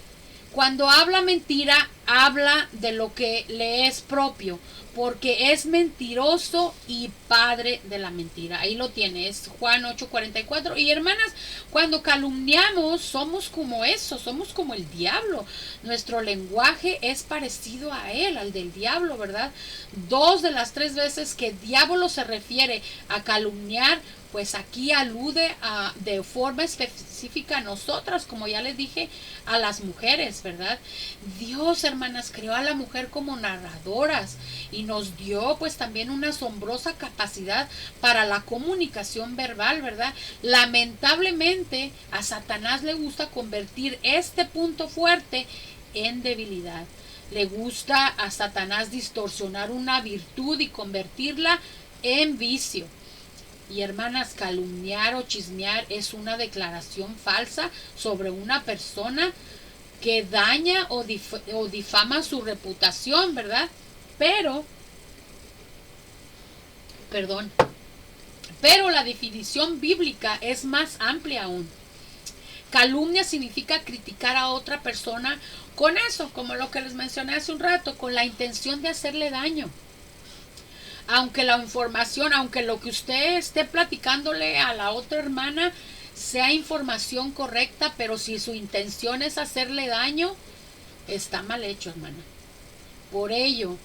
cuando habla mentira, habla de lo que le es propio, porque es mentiroso y padre de la mentira. Ahí lo tiene, es Juan 8:44. Y hermanas, cuando calumniamos, somos como eso, somos como el diablo. Nuestro lenguaje es parecido a él, al del diablo, ¿verdad? 2 de las 3 veces que diablo se refiere a calumniar, pues aquí alude de forma específica a nosotras, como ya les dije, a las mujeres, ¿verdad? Dios, hermanas, creó a la mujer como narradoras y nos dio pues también una asombrosa capacidad para la comunicación verbal, ¿verdad? Lamentablemente a Satanás le gusta convertir este punto fuerte en debilidad. Le gusta a Satanás distorsionar una virtud y convertirla en vicio. Y hermanas, calumniar o chismear es una declaración falsa sobre una persona que daña o difama su reputación, ¿verdad? Pero la definición bíblica es más amplia aún. Calumnia significa criticar a otra persona con eso, como lo que les mencioné hace un rato, con la intención de hacerle daño. Aunque la información, aunque lo que usted esté platicándole a la otra hermana sea información correcta, pero si su intención es hacerle daño, está mal hecho, hermana. Por ello,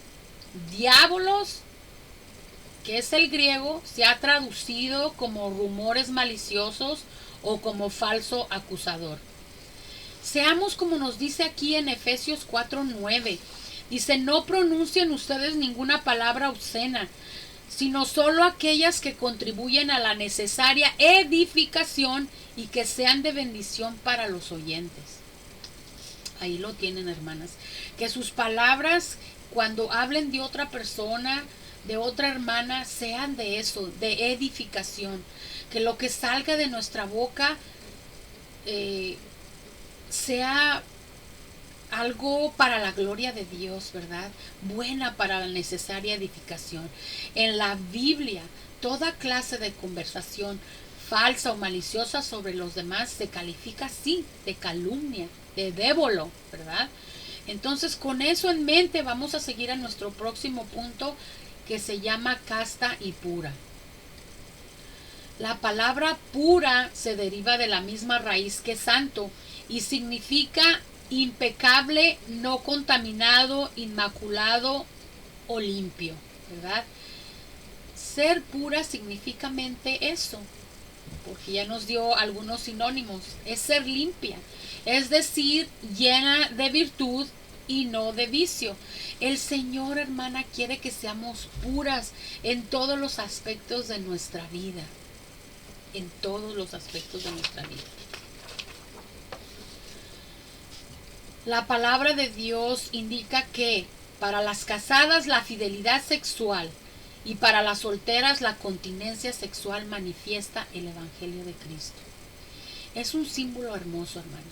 diabolos, que es el griego, se ha traducido como rumores maliciosos o como falso acusador. Seamos como nos dice aquí en Efesios 4:9. Dice, no pronuncien ustedes ninguna palabra obscena, sino solo aquellas que contribuyen a la necesaria edificación y que sean de bendición para los oyentes. Ahí lo tienen, hermanas. Que sus palabras, cuando hablen de otra persona, de otra hermana, sean de eso, de edificación. Que lo que salga de nuestra boca sea algo para la gloria de Dios, ¿verdad? Buena para la necesaria edificación. En la Biblia, toda clase de conversación falsa o maliciosa sobre los demás se califica así, de calumnia, de débolo, ¿verdad? Entonces, con eso en mente, vamos a seguir a nuestro próximo punto, que se llama casta y pura. La palabra pura se deriva de la misma raíz que santo y significa impecable, no contaminado, inmaculado o limpio, ¿verdad? Ser pura significa eso, porque ya nos dio algunos sinónimos. Es ser limpia, es decir, llena de virtud y no de vicio. El Señor, hermana, quiere que seamos puras en todos los aspectos de nuestra vida. En todos los aspectos de nuestra vida. La palabra de Dios indica que para las casadas la fidelidad sexual y para las solteras la continencia sexual manifiesta el Evangelio de Cristo. Es un símbolo hermoso, hermana.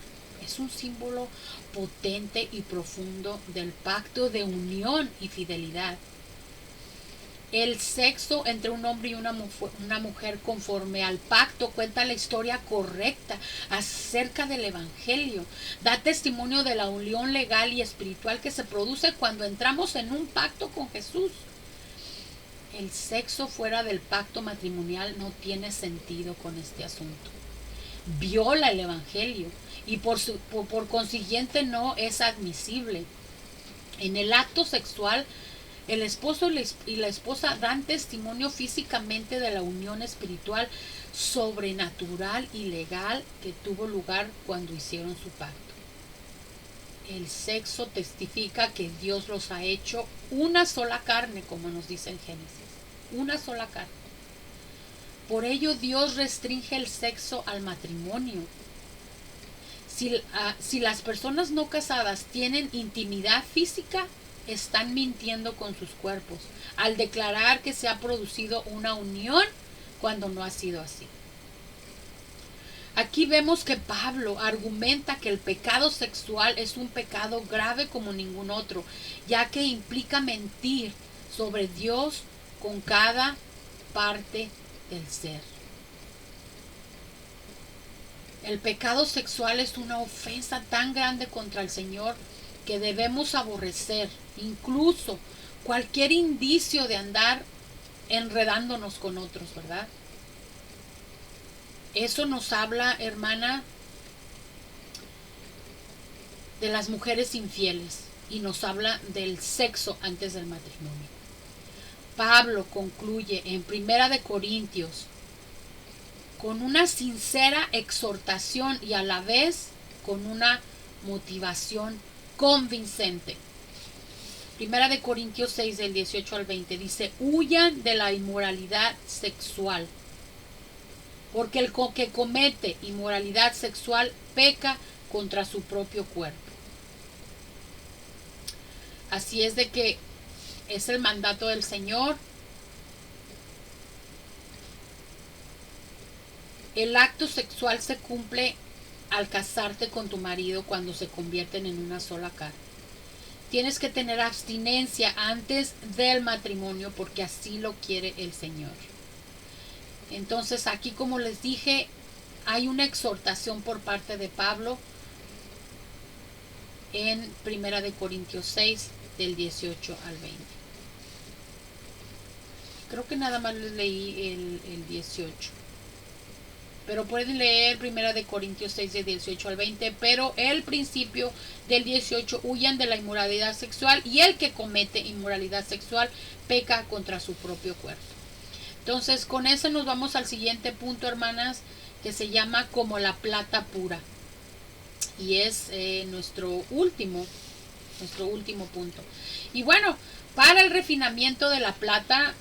Es un símbolo potente y profundo del pacto de unión y fidelidad. El sexo entre un hombre y una mujer conforme al pacto cuenta la historia correcta acerca del Evangelio. Da testimonio de la unión legal y espiritual que se produce cuando entramos en un pacto con Jesús. El sexo fuera del pacto matrimonial no tiene sentido con este asunto. Viola el Evangelio y por consiguiente no es admisible. En el acto sexual, el esposo y la esposa dan testimonio físicamente de la unión espiritual sobrenatural y legal que tuvo lugar cuando hicieron su pacto. El sexo testifica que Dios los ha hecho una sola carne, como nos dice en Génesis. Una sola carne. Por ello Dios restringe el sexo al matrimonio. Si las personas no casadas tienen intimidad física, están mintiendo con sus cuerpos al declarar que se ha producido una unión cuando no ha sido así. Aquí vemos que Pablo argumenta que el pecado sexual es un pecado grave como ningún otro, ya que implica mentir sobre Dios con cada parte del ser. El pecado sexual es una ofensa tan grande contra el Señor que debemos aborrecer, incluso cualquier indicio de andar enredándonos con otros, ¿verdad? Eso nos habla, hermana, de las mujeres infieles y nos habla del sexo antes del matrimonio. Pablo concluye en Primera de Corintios con una sincera exhortación y a la vez con una motivación convincente. Primera de Corintios 6 del 18 al 20 dice: huyan de la inmoralidad sexual, porque el que comete inmoralidad sexual peca contra su propio cuerpo. Así es de que es el mandato del Señor. El acto sexual se cumple al casarte con tu marido cuando se convierten en una sola carne. Tienes que tener abstinencia antes del matrimonio porque así lo quiere el Señor. Entonces aquí, como les dije, hay una exhortación por parte de Pablo en Primera de Corintios 6 del 18 al 20. Creo que nada más les leí el 18. Pero pueden leer Primera de Corintios 6 del 18 al 20, pero el principio del 18: huyan de la inmoralidad sexual, y el que comete inmoralidad sexual peca contra su propio cuerpo. Entonces, con eso nos vamos al siguiente punto, hermanas, que se llama como la plata pura. Y es nuestro último punto. Y bueno, para el refinamiento de la plata,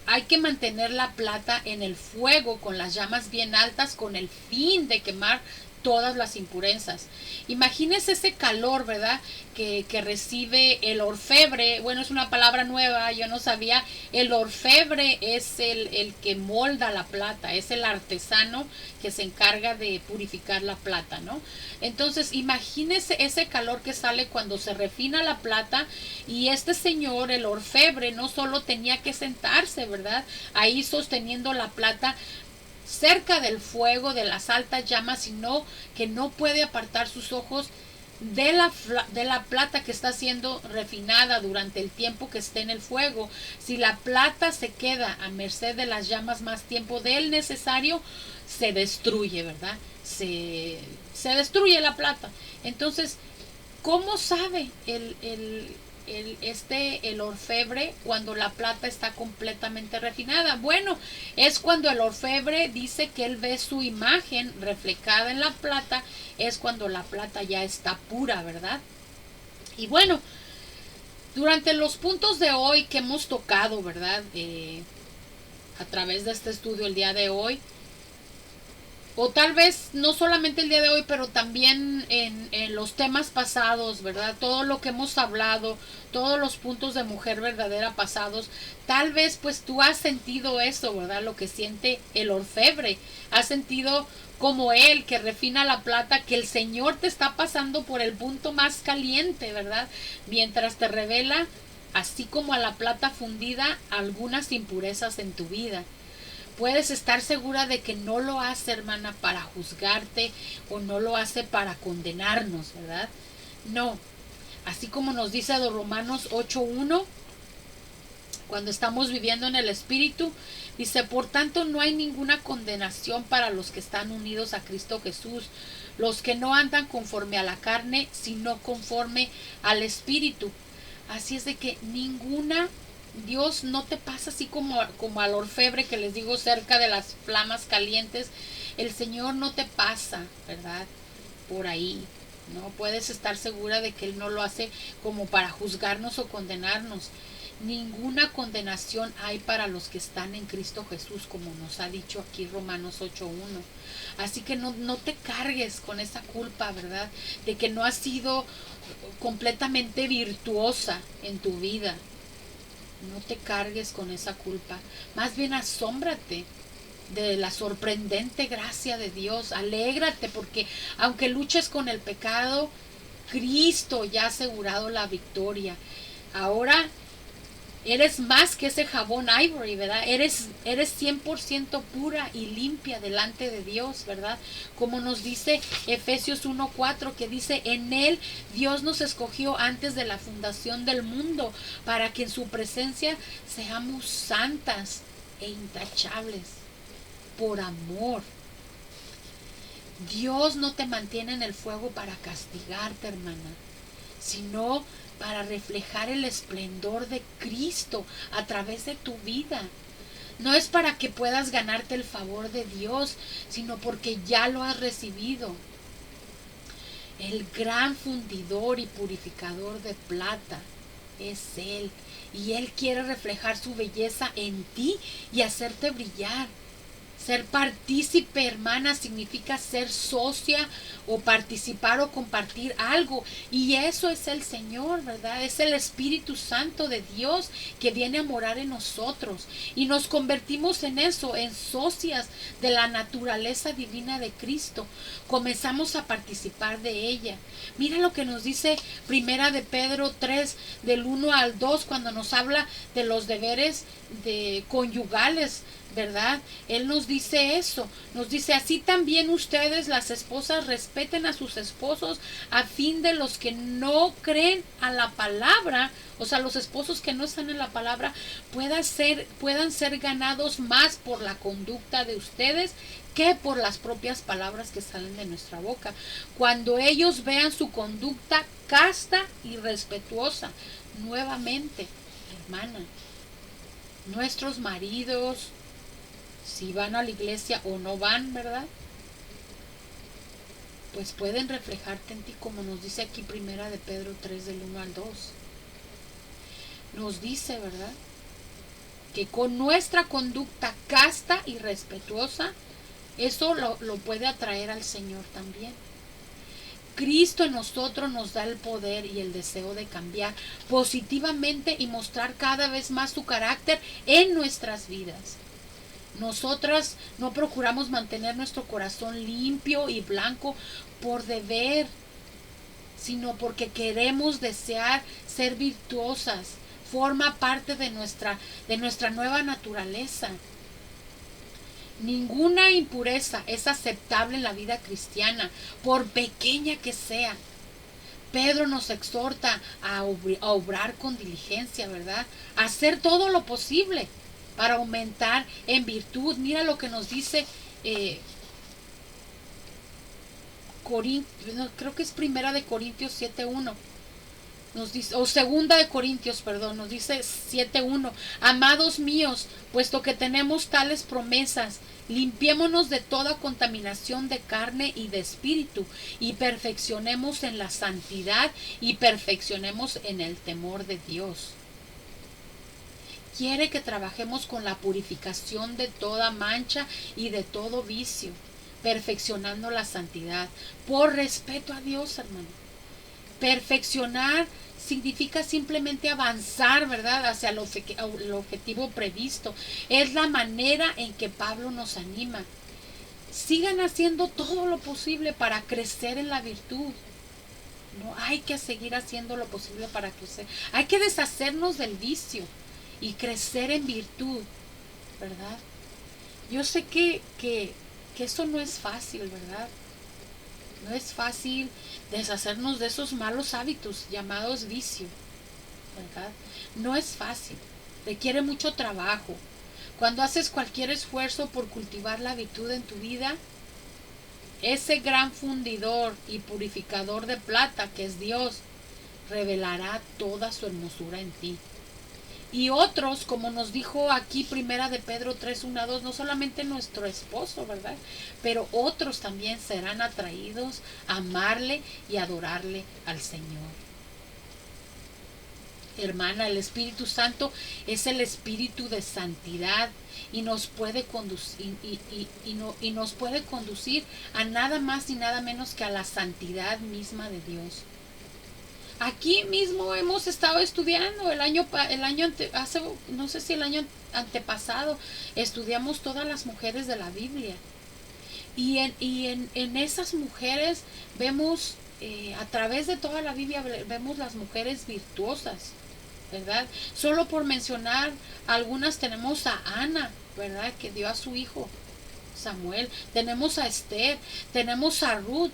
hay que mantener la plata en el fuego con las llamas bien altas con el fin de quemar todas las impurezas. Imagínense ese calor, ¿verdad? Que recibe el orfebre. Bueno, es una palabra nueva, yo no sabía. El orfebre es el que molda la plata, es el artesano que se encarga de purificar la plata, ¿no? Entonces, imagínense ese calor que sale cuando se refina la plata, y este señor, el orfebre, no solo tenía que sentarse, ¿verdad?, ahí sosteniendo la plata cerca del fuego, de las altas llamas, sino que no puede apartar sus ojos de la plata que está siendo refinada durante el tiempo que esté en el fuego. Si la plata se queda a merced de las llamas más tiempo del necesario, se destruye, ¿verdad? Se destruye la plata. Entonces, ¿cómo sabe el orfebre cuando la plata está completamente refinada? Bueno, es cuando el orfebre dice que él ve su imagen reflejada en la plata, es cuando la plata ya está pura, ¿verdad? Y bueno, durante los puntos de hoy que hemos tocado, ¿verdad?, a través de este estudio el día de hoy, o tal vez no solamente el día de hoy, pero también en los temas pasados, ¿verdad? Todo lo que hemos hablado, todos los puntos de Mujer Verdadera pasados, tal vez pues tú has sentido eso, ¿verdad? Lo que siente el orfebre, has sentido como él que refina la plata, que el Señor te está pasando por el punto más caliente, ¿verdad? Mientras te revela, así como a la plata fundida, algunas impurezas en tu vida. Puedes estar segura de que no lo hace, hermana, para juzgarte, o no lo hace para condenarnos, ¿verdad? No. Así como nos dice Romanos 8:1, cuando estamos viviendo en el Espíritu, dice: por tanto no hay ninguna condenación para los que están unidos a Cristo Jesús, los que no andan conforme a la carne, sino conforme al Espíritu. Así es de que Dios no te pasa así como al orfebre que les digo, cerca de las flamas calientes. El Señor no te pasa, ¿verdad?, por ahí. No puedes estar segura de que Él no lo hace como para juzgarnos o condenarnos. Ninguna condenación hay para los que están en Cristo Jesús, como nos ha dicho aquí Romanos 8:1. Así que no te cargues con esa culpa, ¿verdad?, de que no has sido completamente virtuosa en tu vida. No te cargues con esa culpa. Más bien asómbrate de la sorprendente gracia de Dios. Alégrate, porque aunque luches con el pecado, Cristo ya ha asegurado la victoria. Ahora Eres más que ese jabón Ivory, ¿verdad? Eres 100% pura y limpia delante de Dios, ¿verdad? Como nos dice Efesios 1:4, que dice, en Él Dios nos escogió antes de la fundación del mundo para que en su presencia seamos santas e intachables por amor. Dios no te mantiene en el fuego para castigarte, hermana, sino para reflejar el esplendor de Cristo a través de tu vida. No es para que puedas ganarte el favor de Dios, sino porque ya lo has recibido. El gran fundidor y purificador de plata es Él, y Él quiere reflejar su belleza en ti y hacerte brillar. Ser partícipe, hermana, significa ser socia o participar o compartir algo. Y eso es el Señor, ¿verdad? Es el Espíritu Santo de Dios que viene a morar en nosotros. Y nos convertimos en eso, en socias de la naturaleza divina de Cristo. Comenzamos a participar de ella. Mira lo que nos dice Primera de Pedro 3, del 1 al 2, cuando nos habla de los deberes de conyugales, ¿verdad? Él nos dice eso, nos dice, así también ustedes, las esposas, respeten a sus esposos, a fin de los que no creen a la palabra, o sea, los esposos que no están en la palabra, puedan ser ganados más por la conducta de ustedes que por las propias palabras que salen de nuestra boca. Cuando ellos vean su conducta casta y respetuosa, nuevamente, hermana, nuestros maridos, si van a la iglesia o no van, ¿verdad? Pues pueden reflejarte en ti, como nos dice aquí Primera de Pedro 3, del 1 al 2. Nos dice, ¿verdad?, que con nuestra conducta casta y respetuosa, eso lo puede atraer al Señor también. Cristo en nosotros nos da el poder y el deseo de cambiar positivamente y mostrar cada vez más su carácter en nuestras vidas. Nosotras no procuramos mantener nuestro corazón limpio y blanco por deber, sino porque queremos desear ser virtuosas. Forma parte de nuestra nueva naturaleza. Ninguna impureza es aceptable en la vida cristiana, por pequeña que sea. Pedro nos exhorta a obrar con diligencia, ¿verdad? A hacer todo lo posible para aumentar en virtud. Mira lo que nos dice creo que es Primera de Corintios 7:1. Nos dice, o Segunda de Corintios, perdón, nos dice 7:1. Amados míos, puesto que tenemos tales promesas, limpiémonos de toda contaminación de carne y de espíritu, y perfeccionemos en la santidad y perfeccionemos en el temor de Dios. Quiere que trabajemos con la purificación de toda mancha y de todo vicio, perfeccionando la santidad, por respeto a Dios, hermano. Perfeccionar significa simplemente avanzar, ¿verdad?, hacia el objetivo previsto. Es la manera en que Pablo nos anima. Sigan haciendo todo lo posible para crecer en la virtud. No hay que seguir haciendo lo posible para crecer. Hay que deshacernos del vicio y crecer en virtud, ¿verdad? Yo sé que eso no es fácil, ¿verdad? No es fácil deshacernos de esos malos hábitos llamados vicio, ¿verdad? No es fácil, requiere mucho trabajo. Cuando haces cualquier esfuerzo por cultivar la virtud en tu vida, ese gran fundidor y purificador de plata que es Dios, revelará toda su hermosura en ti. Y otros, como nos dijo aquí Primera de Pedro 3, 1 a 2, no solamente nuestro esposo, ¿verdad?, pero otros también serán atraídos a amarle y adorarle al Señor. Hermana, el Espíritu Santo es el Espíritu de santidad y nos puede conducir, y nos puede conducir a nada más y nada menos que a la santidad misma de Dios. Aquí mismo hemos estado estudiando no sé si el año antepasado, estudiamos todas las mujeres de la Biblia. Y en esas mujeres vemos, a través de toda la Biblia, vemos las mujeres virtuosas, ¿verdad? Solo por mencionar algunas, tenemos a Ana, ¿verdad? Que dio a su hijo Samuel. Tenemos a Esther, tenemos a Ruth.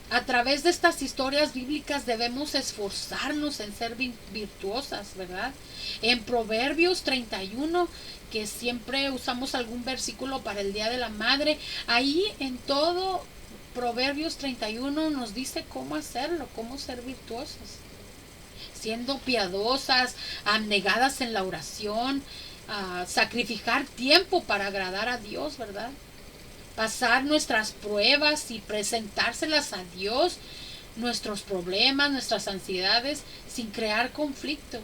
A través de estas historias bíblicas debemos esforzarnos en ser virtuosas, ¿verdad? En Proverbios 31, que siempre usamos algún versículo para el Día de la Madre, ahí en todo Proverbios 31 nos dice cómo hacerlo, cómo ser virtuosas. Siendo piadosas, abnegadas en la oración, sacrificar tiempo para agradar a Dios, ¿verdad? Pasar nuestras pruebas y presentárselas a Dios, nuestros problemas, nuestras ansiedades, sin crear conflictos,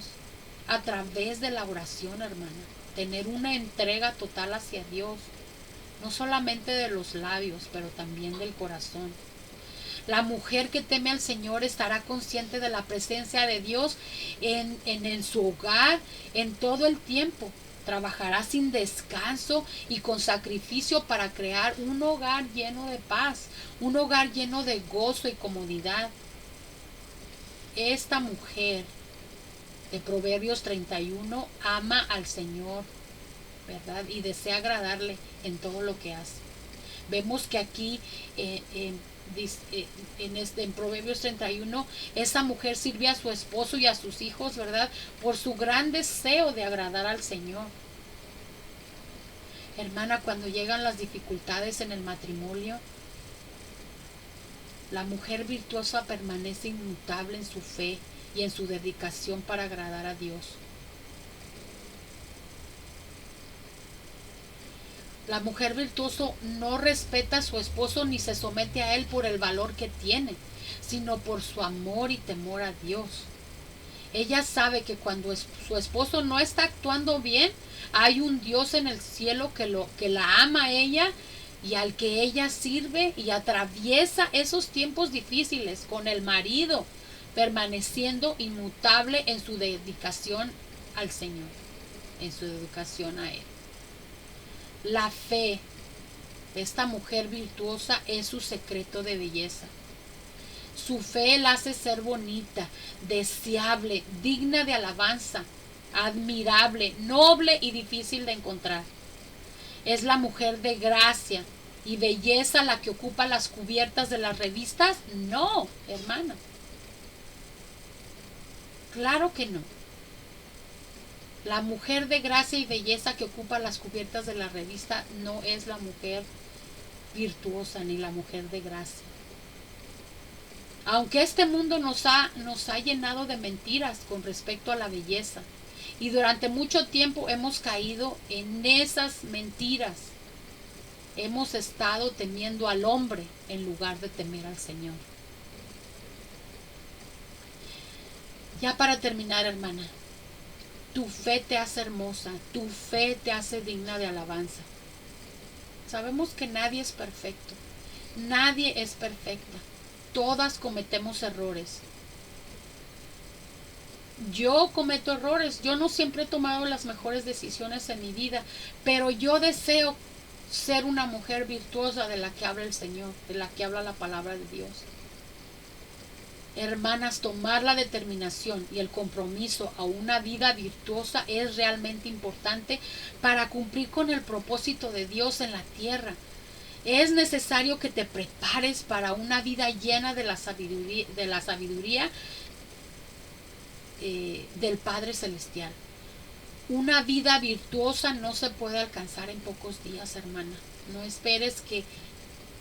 a través de la oración, hermana. Tener una entrega total hacia Dios, no solamente de los labios, pero también del corazón. La mujer que teme al Señor estará consciente de la presencia de Dios en su hogar en todo el tiempo. Trabajará sin descanso y con sacrificio para crear un hogar lleno de paz, un hogar lleno de gozo y comodidad. Esta mujer de Proverbios 31 ama al Señor, ¿verdad? Y desea agradarle en todo lo que hace. Vemos que aquí en Proverbios 31, esa mujer sirve a su esposo y a sus hijos, ¿verdad? Por su gran deseo de agradar al Señor. Hermana, cuando llegan las dificultades en el matrimonio, la mujer virtuosa permanece inmutable en su fe y en su dedicación para agradar a Dios. La mujer virtuosa no respeta a su esposo ni se somete a él por el valor que tiene, sino por su amor y temor a Dios. Ella sabe que cuando su esposo no está actuando bien, hay un Dios en el cielo que la ama a ella y al que ella sirve, y atraviesa esos tiempos difíciles con el marido, permaneciendo inmutable en su dedicación al Señor, en su dedicación a Él. La fe de esta mujer virtuosa es su secreto de belleza. Su fe la hace ser bonita, deseable, digna de alabanza, admirable, noble y difícil de encontrar. ¿Es la mujer de gracia y belleza la que ocupa las cubiertas de las revistas? No, hermana. Claro que no. La mujer de gracia y belleza que ocupa las cubiertas de la revista no es la mujer virtuosa ni la mujer de gracia. Aunque este mundo nos ha llenado de mentiras con respecto a la belleza, y durante mucho tiempo hemos caído en esas mentiras, hemos estado temiendo al hombre en lugar de temer al Señor. Ya para terminar, hermana, tu fe te hace hermosa, tu fe te hace digna de alabanza. Sabemos que nadie es perfecto, nadie es perfecta. Todas cometemos errores. Yo cometo errores. Yo no siempre he tomado las mejores decisiones en mi vida, pero yo deseo ser una mujer virtuosa de la que habla el Señor, de la que habla la palabra de Dios. Hermanas, tomar la determinación y el compromiso a una vida virtuosa es realmente importante para cumplir con el propósito de Dios en la tierra. Es necesario que te prepares para una vida llena de la sabiduría del Padre Celestial. Una vida virtuosa no se puede alcanzar en pocos días, hermana. No esperes que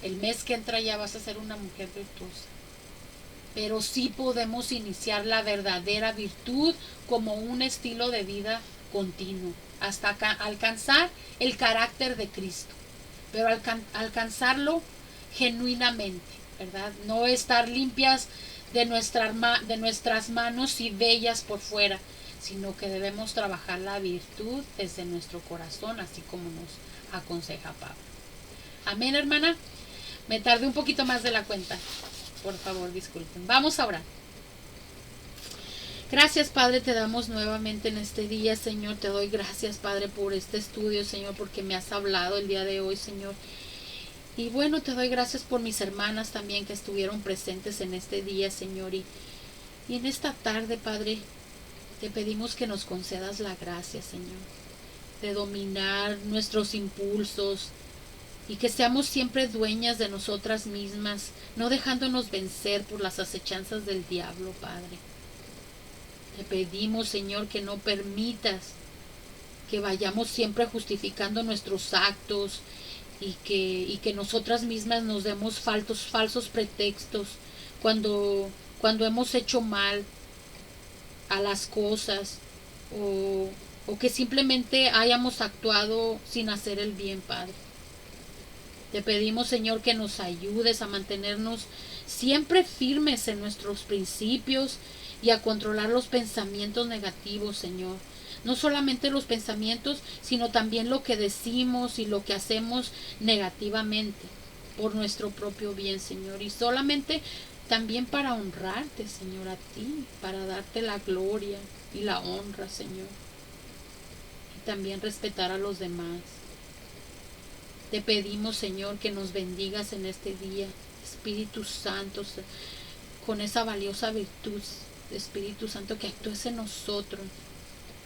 el mes que entra ya vas a ser una mujer virtuosa. Pero sí podemos iniciar la verdadera virtud como un estilo de vida continuo, hasta alcanzar el carácter de Cristo. Pero alcanzarlo genuinamente, ¿verdad? No estar limpias de nuestras manos y bellas por fuera, sino que debemos trabajar la virtud desde nuestro corazón, así como nos aconseja Pablo. Amén, hermana. Me tardé un poquito más de la cuenta. Por favor, disculpen. Vamos a orar. Gracias, Padre, te damos nuevamente en este día, Señor. Te doy gracias, Padre, por este estudio, Señor, porque me has hablado el día de hoy, Señor. Y bueno, te doy gracias por mis hermanas también que estuvieron presentes en este día, Señor. Y en esta tarde, Padre, Te pedimos que nos concedas la gracia, Señor, de dominar nuestros impulsos y que seamos siempre dueñas de nosotras mismas, no dejándonos vencer por las acechanzas del diablo, Padre. Te pedimos, Señor, que no permitas que vayamos siempre justificando nuestros actos y que nosotras mismas nos demos falsos pretextos cuando hemos hecho mal a las cosas o que simplemente hayamos actuado sin hacer el bien, Padre. Te pedimos, Señor, que nos ayudes a mantenernos siempre firmes en nuestros principios y a controlar los pensamientos negativos, Señor. No solamente los pensamientos, sino también lo que decimos y lo que hacemos negativamente por nuestro propio bien, Señor. Y solamente también para honrarte, Señor, a ti, para darte la gloria y la honra, Señor. Y también respetar a los demás. Te pedimos, Señor, que nos bendigas en este día, Espíritu Santo, con esa valiosa virtud, Espíritu Santo, que actúes en nosotros,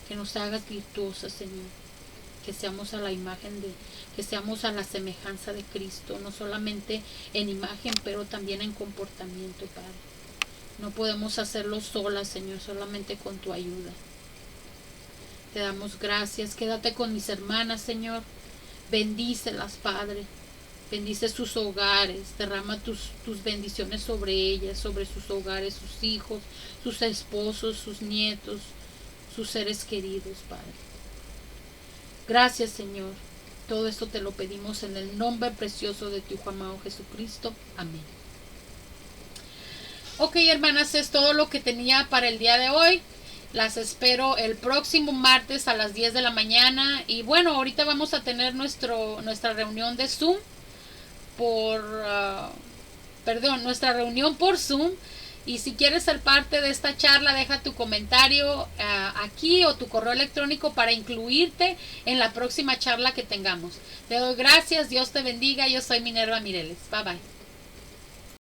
que nos hagas virtuosas, Señor, que seamos a la imagen que seamos a la semejanza de Cristo, no solamente en imagen, pero también en comportamiento, Padre. No podemos hacerlo solas, Señor, solamente con tu ayuda. Te damos gracias. Quédate con mis hermanas, Señor. Bendícelas, Padre. Bendice sus hogares. Derrama tus bendiciones sobre ellas, sobre sus hogares, sus hijos, sus esposos, sus nietos, sus seres queridos, Padre. Gracias, Señor. Todo esto te lo pedimos en el nombre precioso de tu Hijo amado Jesucristo. Amén. Ok, hermanas, es todo lo que tenía para el día de hoy. Las espero el próximo martes a las 10 de la mañana. Y bueno, ahorita vamos a tener nuestra reunión de Zoom nuestra reunión por Zoom. Y si quieres ser parte de esta charla, deja tu comentario aquí o tu correo electrónico para incluirte en la próxima charla que tengamos. Te doy gracias, Dios te bendiga. Yo soy Minerva Mireles. Bye bye.